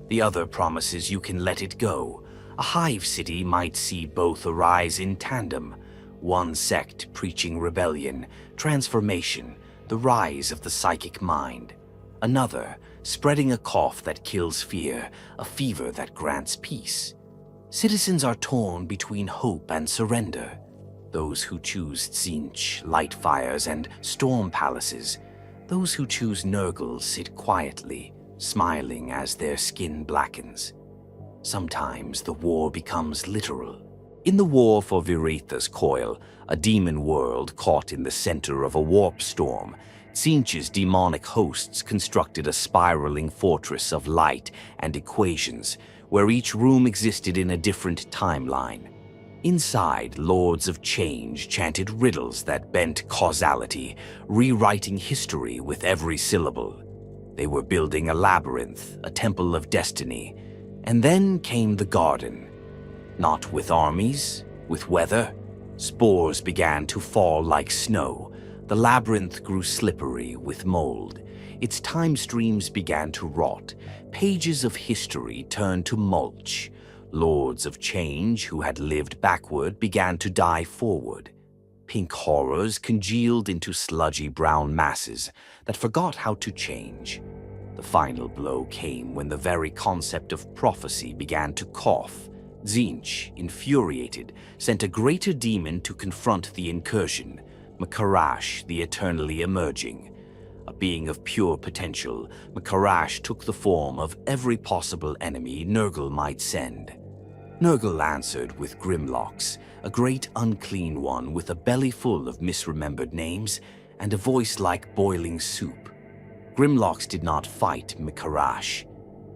The other promises you can let it go. A hive city might see both arise in tandem. One sect preaching rebellion, transformation, the rise of the psychic mind. Another spreading a cough that kills fear, a fever that grants peace. Citizens are torn between hope and surrender. Those who choose Tzeentch, light fires, and storm palaces. Those who choose Nurgle sit quietly, smiling as their skin blackens. Sometimes the war becomes literal. In the war for Viretha's coil, a demon world caught in the center of a warp storm, Tzeentch's demonic hosts constructed a spiraling fortress of light and equations, where each room existed in a different timeline. Inside, lords of change chanted riddles that bent causality, rewriting history with every syllable. They were building a labyrinth, a temple of destiny. And then came the garden. Not with armies, with weather. Spores began to fall like snow. The labyrinth grew slippery with mold. Its time streams began to rot. Pages of history turned to mulch. Lords of change who had lived backward began to die forward. Pink horrors congealed into sludgy brown masses that forgot how to change. The final blow came when the very concept of prophecy began to cough. Tzeentch, infuriated, sent a greater demon to confront the incursion, M'Karash, the eternally emerging. A being of pure potential, M'Karash took the form of every possible enemy Nurgle might send. Nurgle answered with Grimlocks, a great unclean one with a belly full of misremembered names and a voice like boiling soup. Grimlocks did not fight M'Karash.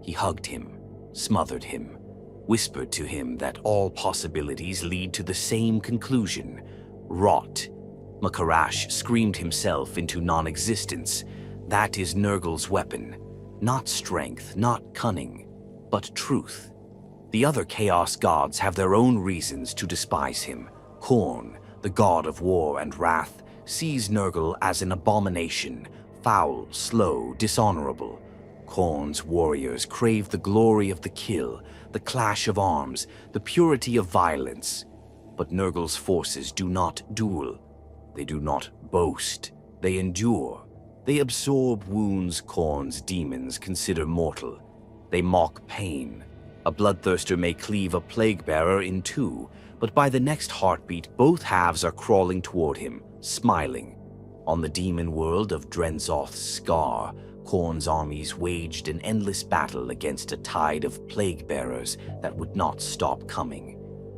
He hugged him, smothered him, whispered to him that all possibilities lead to the same conclusion, rot. M'Karash screamed himself into non-existence. That is Nurgle's weapon. Not strength, not cunning, but truth. The other Chaos gods have their own reasons to despise him. Khorne, the god of war and wrath, sees Nurgle as an abomination, foul, slow, dishonorable. Khorne's warriors crave the glory of the kill, the clash of arms, the purity of violence. But Nurgle's forces do not duel. They do not boast. They endure. They absorb wounds Khorne's demons consider mortal. They mock pain. A bloodthirster may cleave a plague-bearer in two, but by the next heartbeat, both halves are crawling toward him, smiling. On the demon world of Drenzoth's Scar, Khorne's armies waged an endless battle against a tide of plague-bearers that would not stop coming.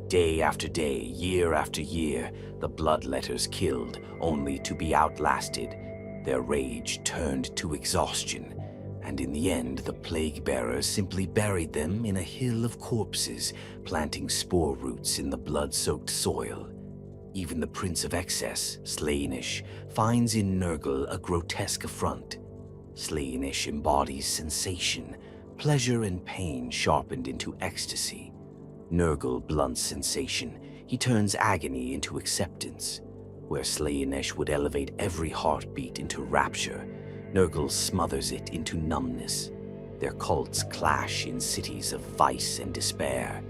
Day after day, year after year, the bloodletters killed, only to be outlasted. Their rage turned to exhaustion, and in the end, the plague-bearers simply buried them in a hill of corpses, planting spore roots in the blood-soaked soil. Even the Prince of Excess, Slaanesh, finds in Nurgle a grotesque affront. Slaanesh embodies sensation, pleasure and pain sharpened into ecstasy. Nurgle blunts sensation. He turns agony into acceptance. Where Slaanesh would elevate every heartbeat into rapture, Nurgle smothers it into numbness. Their cults clash in cities of vice and despair.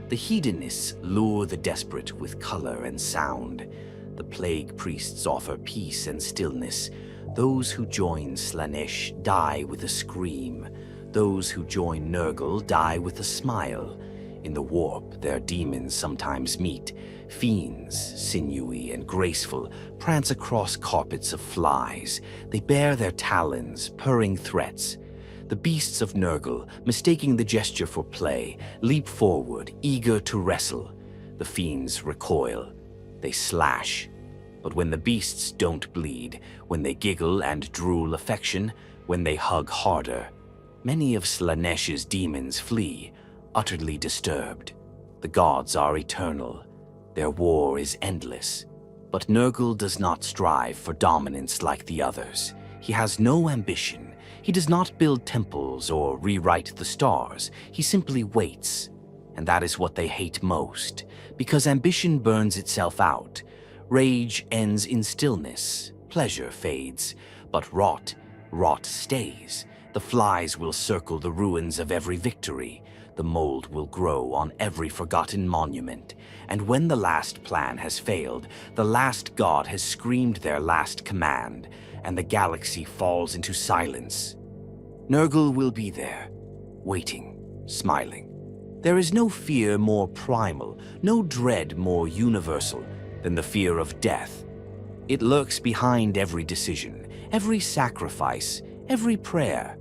The hedonists lure the desperate with color and sound. The plague priests offer peace and stillness. Those who join Slaanesh die with a scream. Those who join Nurgle die with a smile. In the warp, their demons sometimes meet. Fiends, sinewy and graceful, prance across carpets of flies. They bare their talons, purring threats. The beasts of Nurgle, mistaking the gesture for play, leap forward, eager to wrestle. The fiends recoil. They slash. But when the beasts don't bleed, when they giggle and drool affection, when they hug harder, many of Slaanesh's demons flee, utterly disturbed. The gods are eternal. Their war is endless. But Nurgle does not strive for dominance like the others. He has no ambition. He does not build temples or rewrite the stars. He simply waits. And that is what they hate most, because ambition burns itself out. Rage ends in stillness. Pleasure fades. But rot stays. The flies will circle the ruins of every victory. The mold will grow on every forgotten monument. And when the last plan has failed, the last god has screamed their last command, and the galaxy falls into silence, Nurgle will be there, waiting, smiling. There is no fear more primal, no dread more universal than the fear of death. It lurks behind every decision, every sacrifice, every prayer.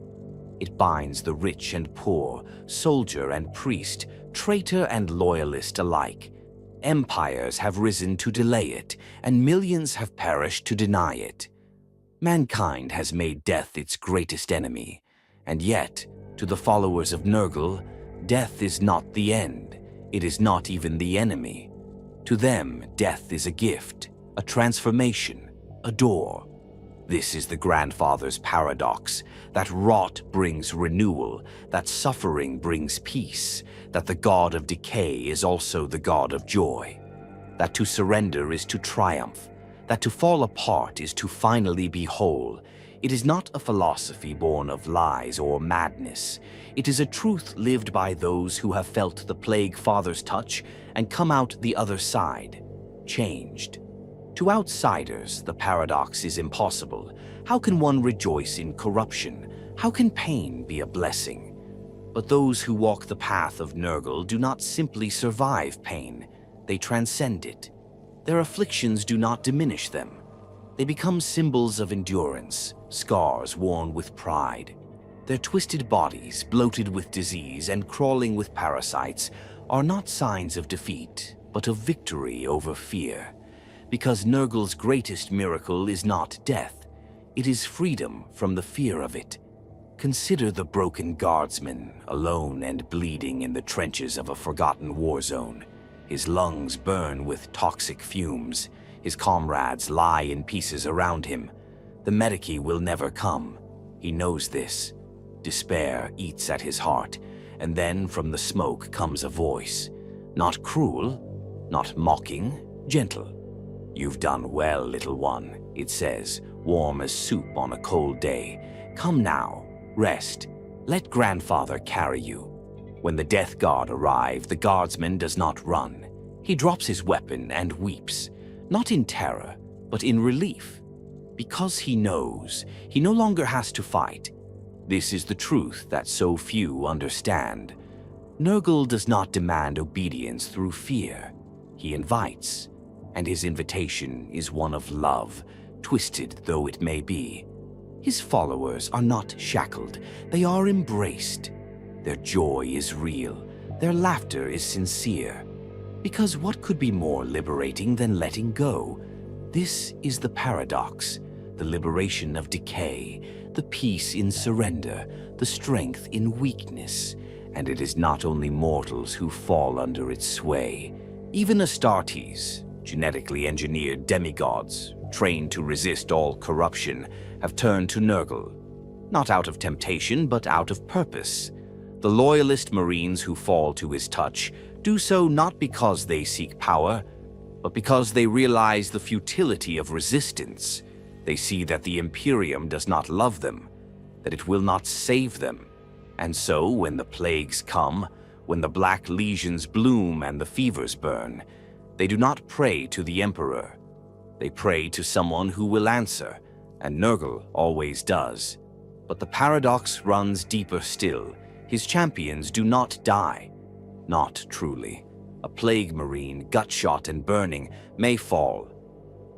It binds the rich and poor, soldier and priest, traitor and loyalist alike. Empires have risen to delay it, and millions have perished to deny it. Mankind has made death its greatest enemy, and yet, to the followers of Nurgle, death is not the end. It is not even the enemy. To them, death is a gift, a transformation, a door. This is the Grandfather's paradox, that rot brings renewal, that suffering brings peace, that the god of decay is also the god of joy, that to surrender is to triumph, that to fall apart is to finally be whole. It is not a philosophy born of lies or madness. It is a truth lived by those who have felt the Plague Father's touch and come out the other side, changed. To outsiders, the paradox is impossible. How can one rejoice in corruption? How can pain be a blessing? But those who walk the path of Nurgle do not simply survive pain. They transcend it. Their afflictions do not diminish them. They become symbols of endurance, scars worn with pride. Their twisted bodies, bloated with disease and crawling with parasites, are not signs of defeat, but of victory over fear. Because Nurgle's greatest miracle is not death, it is freedom from the fear of it. Consider the broken guardsman, alone and bleeding in the trenches of a forgotten war zone. His lungs burn with toxic fumes. His comrades lie in pieces around him. The medici will never come. He knows this. Despair eats at his heart, and then from the smoke comes a voice. Not cruel, not mocking, gentle. "You've done well, little one," it says, warm as soup on a cold day. "Come now, rest. Let Grandfather carry you." When the death guard arrive, the guardsman does not run. He drops his weapon and weeps, not in terror, but in relief. Because he knows, he no longer has to fight. This is the truth that so few understand. Nurgle does not demand obedience through fear. He invites, and his invitation is one of love, twisted though it may be. His followers are not shackled, they are embraced. Their joy is real, their laughter is sincere. Because what could be more liberating than letting go? This is the paradox, the liberation of decay, the peace in surrender, the strength in weakness. And it is not only mortals who fall under its sway. Even Astartes, genetically engineered demigods, trained to resist all corruption, have turned to Nurgle. Not out of temptation, but out of purpose. The loyalist Marines who fall to his touch do so not because they seek power, but because they realize the futility of resistance. They see that the Imperium does not love them, that it will not save them. And so, when the plagues come, when the black legions bloom and the fevers burn, they do not pray to the Emperor. They pray to someone who will answer, and Nurgle always does. But the paradox runs deeper still. His champions do not die. Not truly. A plague marine, gut-shot and burning, may fall.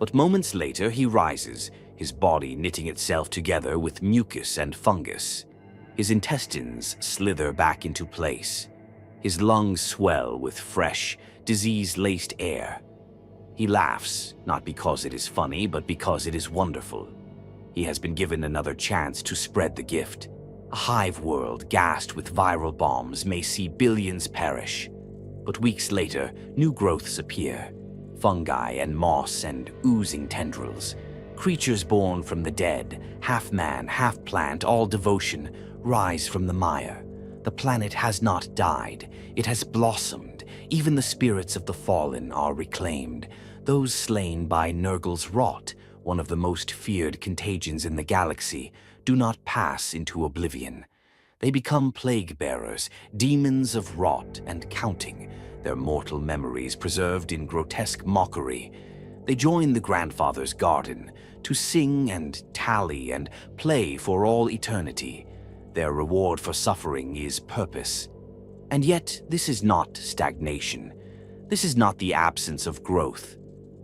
But moments later he rises, his body knitting itself together with mucus and fungus. His intestines slither back into place. His lungs swell with fresh, disease-laced air. He laughs, not because it is funny, but because it is wonderful. He has been given another chance to spread the gift. A hive world gassed with viral bombs may see billions perish. But weeks later, new growths appear. Fungi and moss and oozing tendrils. Creatures born from the dead, half man, half plant, all devotion, rise from the mire. The planet has not died, it has blossomed. Even the spirits of the fallen are reclaimed. Those slain by Nurgle's rot, one of the most feared contagions in the galaxy, do not pass into oblivion. They become plague-bearers, demons of rot and counting, their mortal memories preserved in grotesque mockery. They join the Grandfather's garden to sing and tally and play for all eternity. Their reward for suffering is purpose. And yet, this is not stagnation. This is not the absence of growth.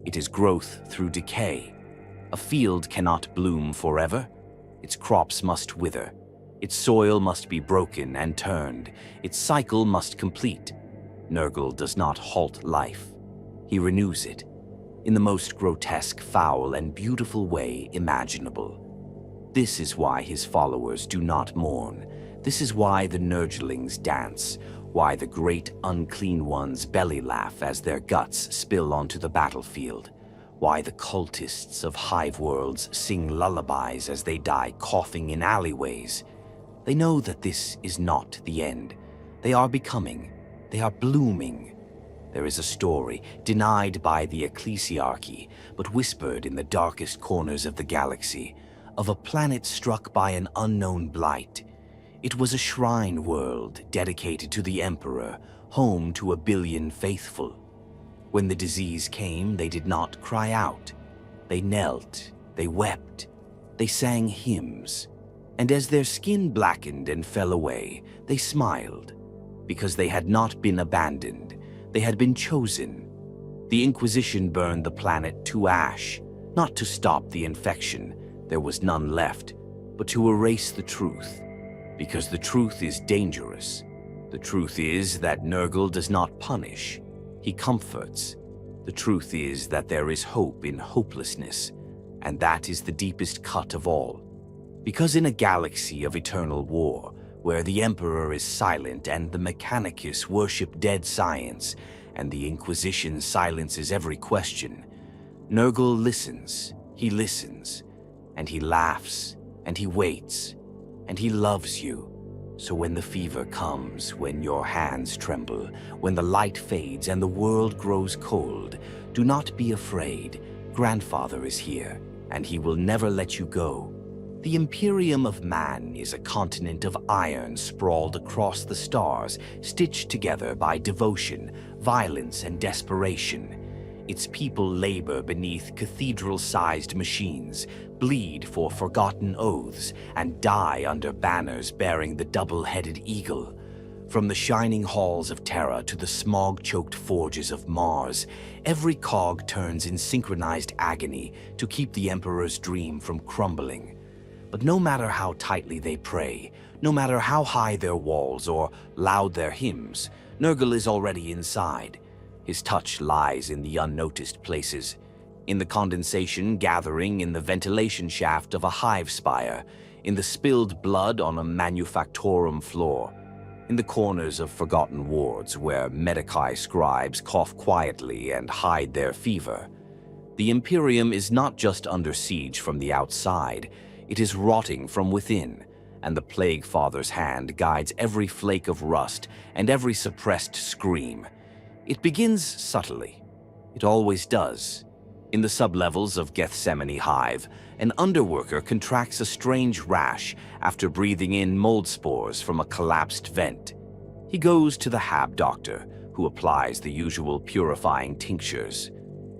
It is growth through decay. A field cannot bloom forever. Its crops must wither. Its soil must be broken and turned. Its cycle must complete. Nurgle does not halt life. He renews it, in the most grotesque, foul, and beautiful way imaginable. This is why his followers do not mourn. This is why the Nurglings dance, why the great unclean ones belly laugh as their guts spill onto the battlefield, why the cultists of hive worlds sing lullabies as they die coughing in alleyways. They know that this is not the end. They are becoming. They are blooming. There is a story, denied by the ecclesiarchy, but whispered in the darkest corners of the galaxy, of a planet struck by an unknown blight. It was a shrine world dedicated to the Emperor, home to 1 billion faithful. When the disease came, they did not cry out. They knelt, they wept, they sang hymns. And as their skin blackened and fell away, they smiled, because they had not been abandoned. They had been chosen. The Inquisition burned the planet to ash, not to stop the infection. There was none left, but to erase the truth. Because the truth is dangerous. The truth is that Nurgle does not punish. He comforts. The truth is that there is hope in hopelessness, and that is the deepest cut of all. Because in a galaxy of eternal war, where the Emperor is silent and the Mechanicus worship dead science, and the Inquisition silences every question, Nurgle listens, and he laughs, and he waits, and he loves you. So when the fever comes, when your hands tremble, when the light fades and the world grows cold, do not be afraid. Grandfather is here, and he will never let you go. The Imperium of Man is a continent of iron sprawled across the stars, stitched together by devotion, violence, and desperation. Its people labor beneath cathedral-sized machines, bleed for forgotten oaths, and die under banners bearing the double-headed eagle. From the shining halls of Terra to the smog-choked forges of Mars, every cog turns in synchronized agony to keep the Emperor's dream from crumbling. But no matter how tightly they pray, no matter how high their walls or loud their hymns, Nurgle is already inside. His touch lies in the unnoticed places, in the condensation gathering in the ventilation shaft of a hive spire, in the spilled blood on a manufactorum floor, in the corners of forgotten wards where Medicae scribes cough quietly and hide their fever. The Imperium is not just under siege from the outside, it is rotting from within, and the Plague Father's hand guides every flake of rust and every suppressed scream. It begins subtly. It always does. In the sublevels of Gethsemane Hive, an underworker contracts a strange rash after breathing in mold spores from a collapsed vent. He goes to the Hab doctor, who applies the usual purifying tinctures.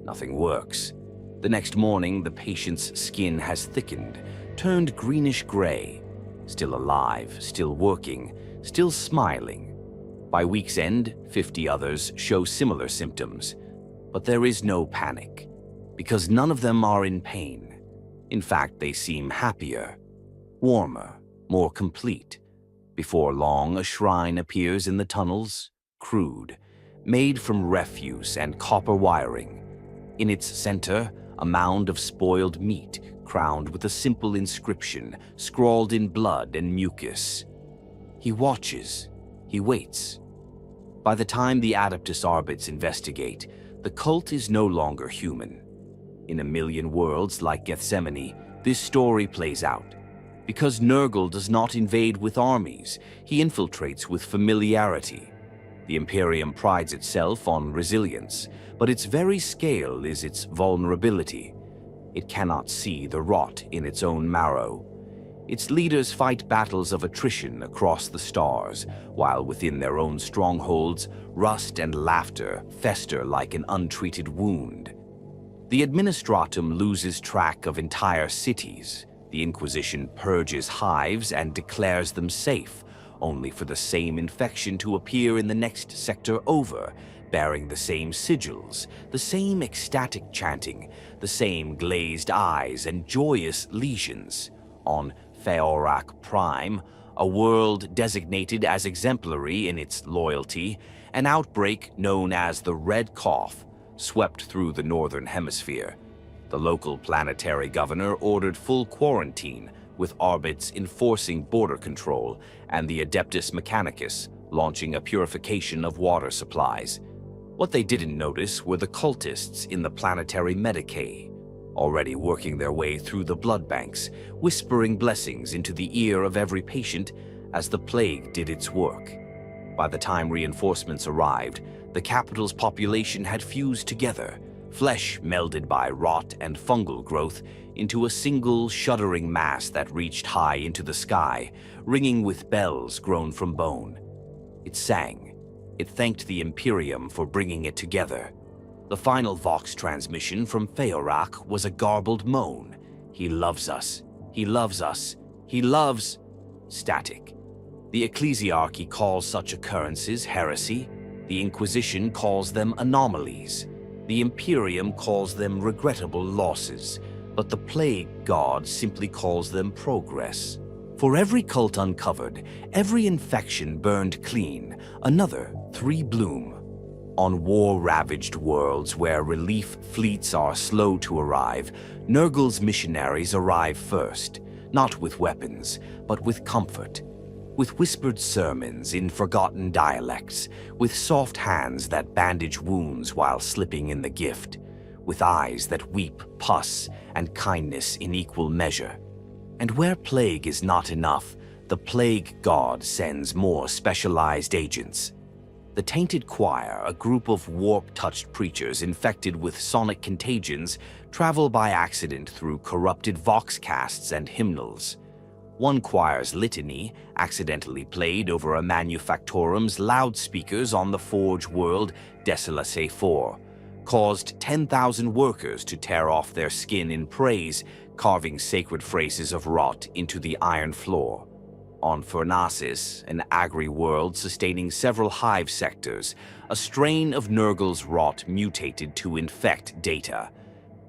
Nothing works. The next morning, the patient's skin has thickened, turned greenish-gray. Still alive, still working, still smiling. By week's end, 50 others show similar symptoms. But there is no panic, because none of them are in pain. In fact, they seem happier, warmer, more complete. Before long, a shrine appears in the tunnels, crude, made from refuse and copper wiring. In its center, a mound of spoiled meat, crowned with a simple inscription, scrawled in blood and mucus. He watches. He waits. By the time the Adeptus Arbits investigate, the cult is no longer human. In a million worlds like Gethsemane, this story plays out. Because Nurgle does not invade with armies, he infiltrates with familiarity. The Imperium prides itself on resilience, but its very scale is its vulnerability. It cannot see the rot in its own marrow. Its leaders fight battles of attrition across the stars, while within their own strongholds, rust and laughter fester like an untreated wound. The Administratum loses track of entire cities. The Inquisition purges hives and declares them safe, only for the same infection to appear in the next sector over, bearing the same sigils, the same ecstatic chanting, the same glazed eyes and joyous lesions. On Feorak Prime, a world designated as exemplary in its loyalty, an outbreak known as the Red Cough swept through the northern hemisphere. The local planetary governor ordered full quarantine, with Arbits enforcing border control and the Adeptus Mechanicus launching a purification of water supplies. What they didn't notice were the cultists in the planetary Medicae, already working their way through the blood banks, whispering blessings into the ear of every patient as the plague did its work. By the time reinforcements arrived, the capital's population had fused together, flesh melded by rot and fungal growth into a single shuddering mass that reached high into the sky, ringing with bells grown from bone. It sang. It thanked the Imperium for bringing it together. The final Vox transmission from Feorak was a garbled moan. He loves us. He loves us. He loves... Static. The Ecclesiarchy calls such occurrences heresy. The Inquisition calls them anomalies. The Imperium calls them regrettable losses. But the Plague God simply calls them progress. For every cult uncovered, every infection burned clean, another three bloom. On war-ravaged worlds where relief fleets are slow to arrive, Nurgle's missionaries arrive first, not with weapons, but with comfort. With whispered sermons in forgotten dialects, with soft hands that bandage wounds while slipping in the gift, with eyes that weep pus and kindness in equal measure. And where plague is not enough, the plague god sends more specialized agents. The Tainted Choir, a group of warp-touched preachers infected with sonic contagions, travel by accident through corrupted voxcasts and hymnals. One choir's litany, accidentally played over a manufactorum's loudspeakers on the Forge world Desolace 4, caused 10,000 workers to tear off their skin in praise, carving sacred phrases of rot into the iron floor. On Furnaces, an agri-world sustaining several hive sectors, a strain of Nurgle's rot mutated to infect data.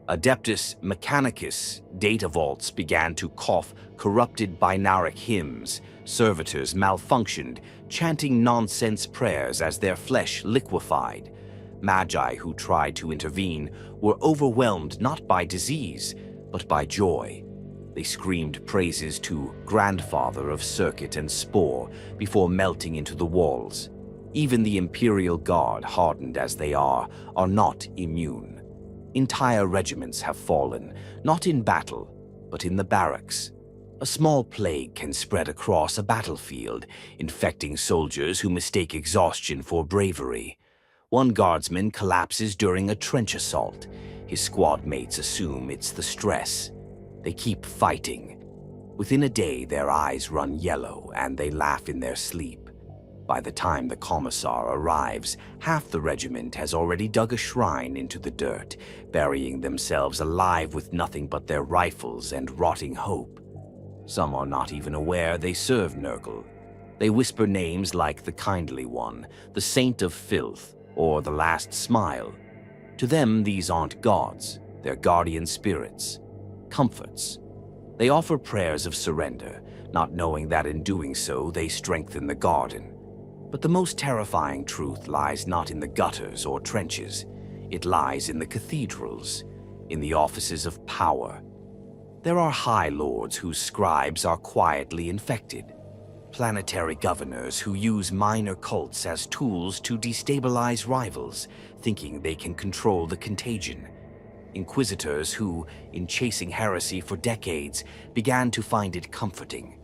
Adeptus Mechanicus data vaults began to cough corrupted binaric hymns. Servitors malfunctioned, chanting nonsense prayers as their flesh liquefied. Magi who tried to intervene were overwhelmed not by disease, but by joy. They screamed praises to Grandfather of Circuit and Spore before melting into the walls. Even the Imperial Guard, hardened as they are not immune. Entire regiments have fallen, not in battle, but in the barracks. A small plague can spread across a battlefield, infecting soldiers who mistake exhaustion for bravery. One guardsman collapses during a trench assault. His squad mates assume it's the stress. They keep fighting. Within a day, their eyes run yellow and they laugh in their sleep. By the time the commissar arrives, half the regiment has already dug a shrine into the dirt, burying themselves alive with nothing but their rifles and rotting hope. Some are not even aware they serve Nurgle. They whisper names like the Kindly One, the Saint of Filth, or the Last Smile. To them, these aren't gods, they're guardian spirits. Comforts. They offer prayers of surrender, not knowing that in doing so they strengthen the garden. But the most terrifying truth lies not in the gutters or trenches. It lies in the cathedrals, in the offices of power. There are high lords whose scribes are quietly infected. Planetary governors who use minor cults as tools to destabilize rivals, thinking they can control the contagion. Inquisitors who, in chasing heresy for decades, began to find it comforting.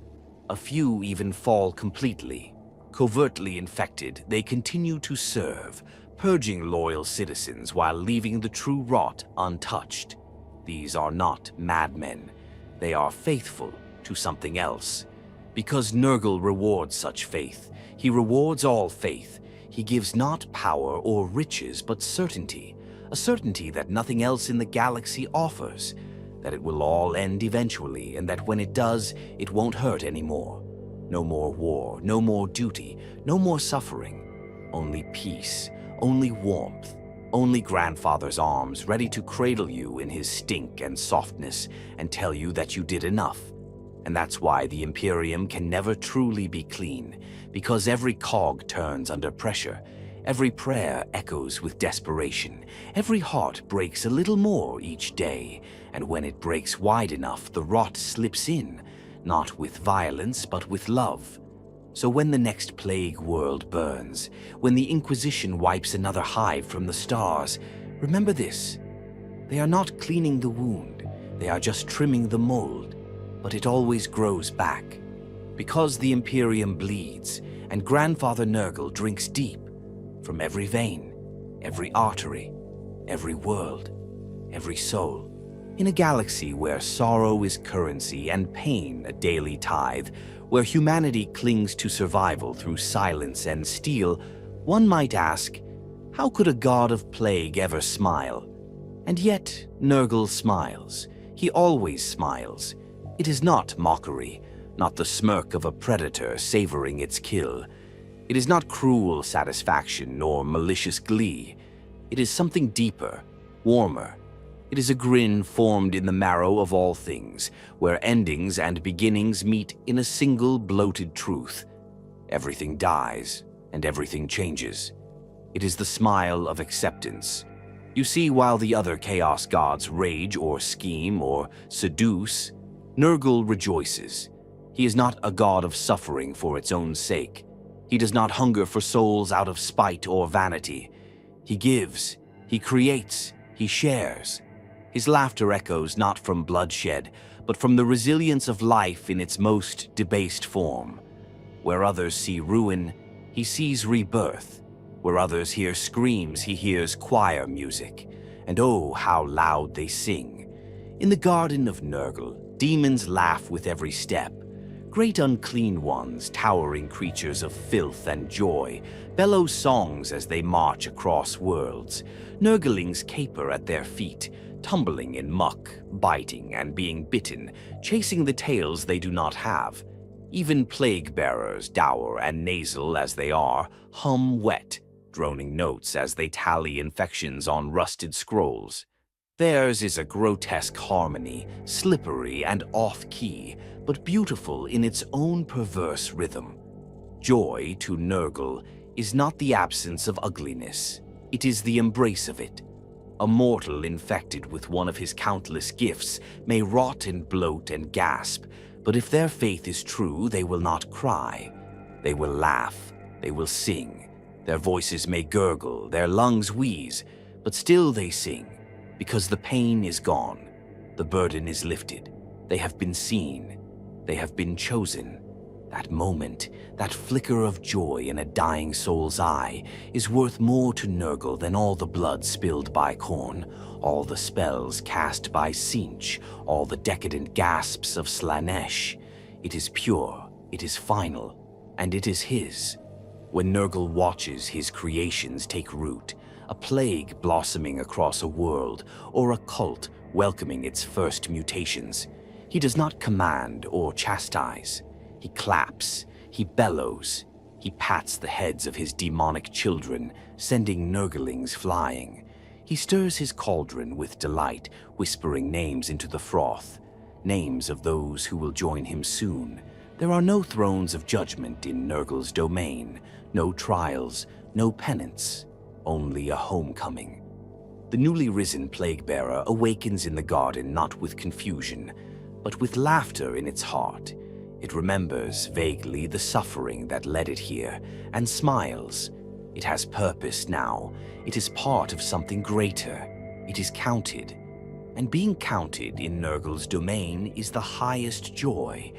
A few even fall completely. Covertly infected, they continue to serve, purging loyal citizens while leaving the true rot untouched. These are not madmen. They are faithful to something else. Because Nurgle rewards such faith, he rewards all faith. He gives not power or riches, but certainty. A certainty that nothing else in the galaxy offers, that it will all end eventually, and that when it does, it won't hurt anymore. No more war, no more duty, no more suffering. Only peace, only warmth, only Grandfather's arms ready to cradle you in his stink and softness and tell you that you did enough. And that's why the Imperium can never truly be clean, because every cog turns under pressure. Every prayer echoes with desperation. Every heart breaks a little more each day, and when it breaks wide enough, the rot slips in, not with violence, but with love. So when the next plague world burns, when the Inquisition wipes another hive from the stars, remember this. They are not cleaning the wound, they are just trimming the mold, but it always grows back. Because the Imperium bleeds, and Grandfather Nurgle drinks deep, from every vein, every artery, every world, every soul. In a galaxy where sorrow is currency and pain a daily tithe, where humanity clings to survival through silence and steel, one might ask, how could a god of plague ever smile? And yet, Nurgle smiles. He always smiles. It is not mockery, not the smirk of a predator savoring its kill. It is not cruel satisfaction nor malicious glee. It is something deeper, warmer. It is a grin formed in the marrow of all things, where endings and beginnings meet in a single bloated truth. Everything dies, and everything changes. It is the smile of acceptance. You see, while the other chaos gods rage or scheme or seduce, Nurgle rejoices. He is not a god of suffering for its own sake. He does not hunger for souls out of spite or vanity. He gives, he creates, he shares. His laughter echoes not from bloodshed, but from the resilience of life in its most debased form. Where others see ruin, he sees rebirth. Where others hear screams, he hears choir music. And oh, how loud they sing. In the Garden of Nurgle, demons laugh with every step. Great unclean ones, towering creatures of filth and joy, bellow songs as they march across worlds. Nurglings caper at their feet, tumbling in muck, biting and being bitten, chasing the tails they do not have. Even plague-bearers, dour and nasal as they are, hum wet, droning notes as they tally infections on rusted scrolls. Theirs is a grotesque harmony, slippery and off-key, but beautiful in its own perverse rhythm. Joy, to Nurgle, is not the absence of ugliness. It is the embrace of it. A mortal infected with one of his countless gifts may rot and bloat and gasp, but if their faith is true, they will not cry. They will laugh. They will sing. Their voices may gurgle, their lungs wheeze, but still they sing, because the pain is gone. The burden is lifted. They have been seen. They have been chosen. That moment, that flicker of joy in a dying soul's eye, is worth more to Nurgle than all the blood spilled by Khorne, all the spells cast by Tzeentch, all the decadent gasps of Slaanesh. It is pure, it is final, and it is his. When Nurgle watches his creations take root, a plague blossoming across a world, or a cult welcoming its first mutations, he does not command or chastise. He claps, he bellows, he pats the heads of his demonic children, sending Nurglings flying. He stirs his cauldron with delight, whispering names into the froth, names of those who will join him soon. There are no thrones of judgment in Nurgle's domain, no trials, no penance, only a homecoming. The newly risen plague-bearer awakens in the garden not with confusion, but with laughter in its heart. It remembers vaguely the suffering that led it here, and smiles. It has purpose now. It is part of something greater. It is counted. And being counted in Nurgle's domain is the highest joy.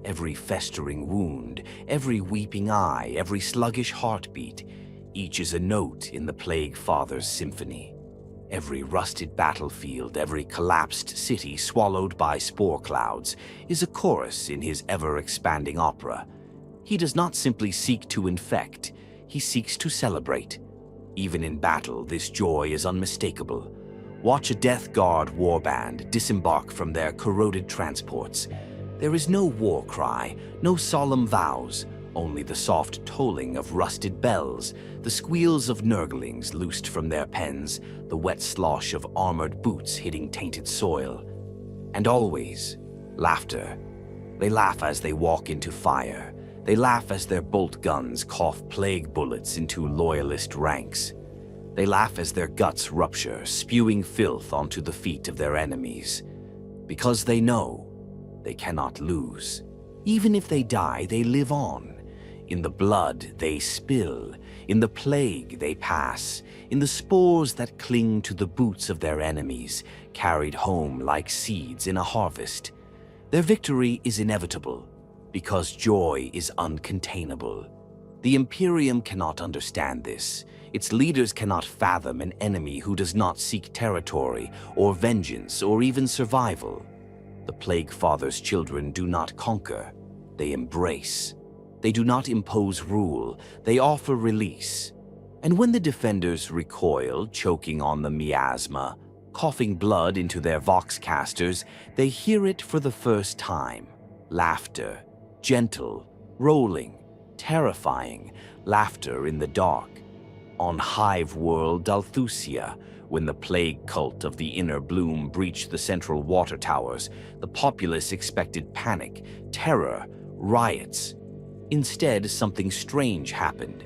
Every festering wound, every weeping eye, every sluggish heartbeat, each is a note in the Plague Father's symphony. Every rusted battlefield, every collapsed city swallowed by spore clouds is a chorus in his ever-expanding opera. He does not simply seek to infect, he seeks to celebrate. Even in battle, this joy is unmistakable. Watch a Death Guard warband disembark from their corroded transports. There is no war cry, no solemn vows, only the soft tolling of rusted bells, the squeals of Nurglings loosed from their pens, the wet slosh of armored boots hitting tainted soil. And always, laughter. They laugh as they walk into fire. They laugh as their bolt guns cough plague bullets into loyalist ranks. They laugh as their guts rupture, spewing filth onto the feet of their enemies. Because they know they cannot lose. Even if they die, they live on. In the blood they spill, in the plague they pass, in the spores that cling to the boots of their enemies, carried home like seeds in a harvest. Their victory is inevitable, because joy is uncontainable. The Imperium cannot understand this. Its leaders cannot fathom an enemy who does not seek territory, or vengeance, or even survival. The Plague Father's children do not conquer, they embrace. They do not impose rule, they offer release. And when the defenders recoil, choking on the miasma, coughing blood into their voxcasters, they hear it for the first time. Laughter, gentle, rolling, terrifying, laughter in the dark. On Hive World Dalthusia, when the plague cult of the Inner Bloom breached the central water towers, the populace expected panic, terror, riots. Instead, something strange happened.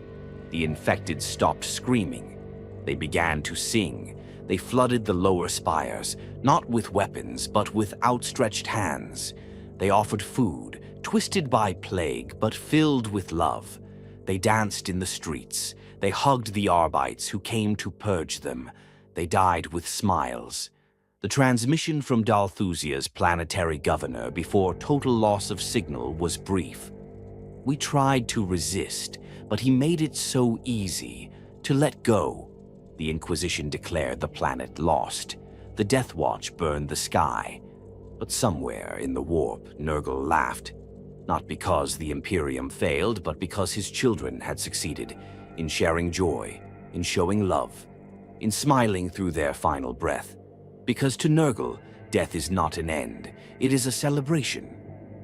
The infected stopped screaming. They began to sing. They flooded the lower spires, not with weapons, but with outstretched hands. They offered food, twisted by plague, but filled with love. They danced in the streets. They hugged the Arbites who came to purge them. They died with smiles. The transmission from Dalthusia's planetary governor before total loss of signal was brief. We tried to resist, but he made it so easy to let go. The Inquisition declared the planet lost. The Death Watch burned the sky. But somewhere in the warp, Nurgle laughed. Not because the Imperium failed, but because his children had succeeded in sharing joy, in showing love, in smiling through their final breath. Because to Nurgle, death is not an end, it is a celebration.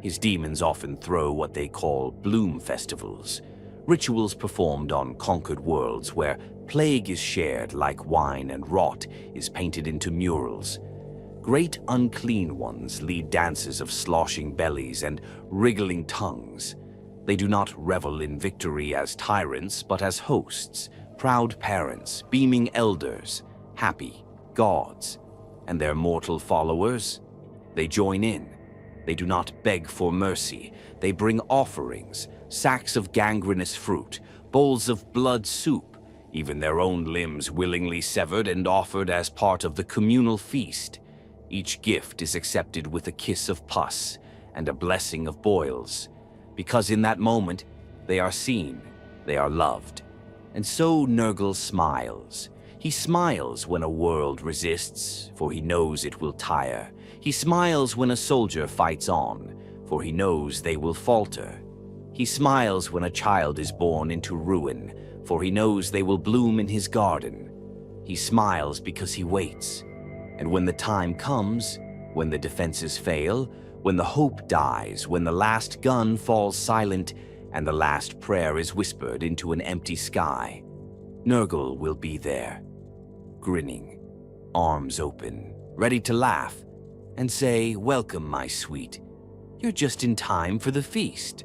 His demons often throw what they call bloom festivals, rituals performed on conquered worlds where plague is shared like wine and rot is painted into murals. Great unclean ones lead dances of sloshing bellies and wriggling tongues. They do not revel in victory as tyrants, but as hosts, proud parents, beaming elders, happy gods. And their mortal followers? They join in. They do not beg for mercy. They bring offerings, sacks of gangrenous fruit, bowls of blood soup, even their own limbs willingly severed and offered as part of the communal feast. Each gift is accepted with a kiss of pus and a blessing of boils, because in that moment they are seen, they are loved. And so Nurgle smiles. He smiles when a world resists, for he knows it will tire. He smiles when a soldier fights on, for he knows they will falter. He smiles when a child is born into ruin, for he knows they will bloom in his garden. He smiles because he waits. And when the time comes, when the defenses fail, when the hope dies, when the last gun falls silent, and the last prayer is whispered into an empty sky, Nurgle will be there, grinning, arms open, ready to laugh, and say, "Welcome, my sweet. You're just in time for the feast."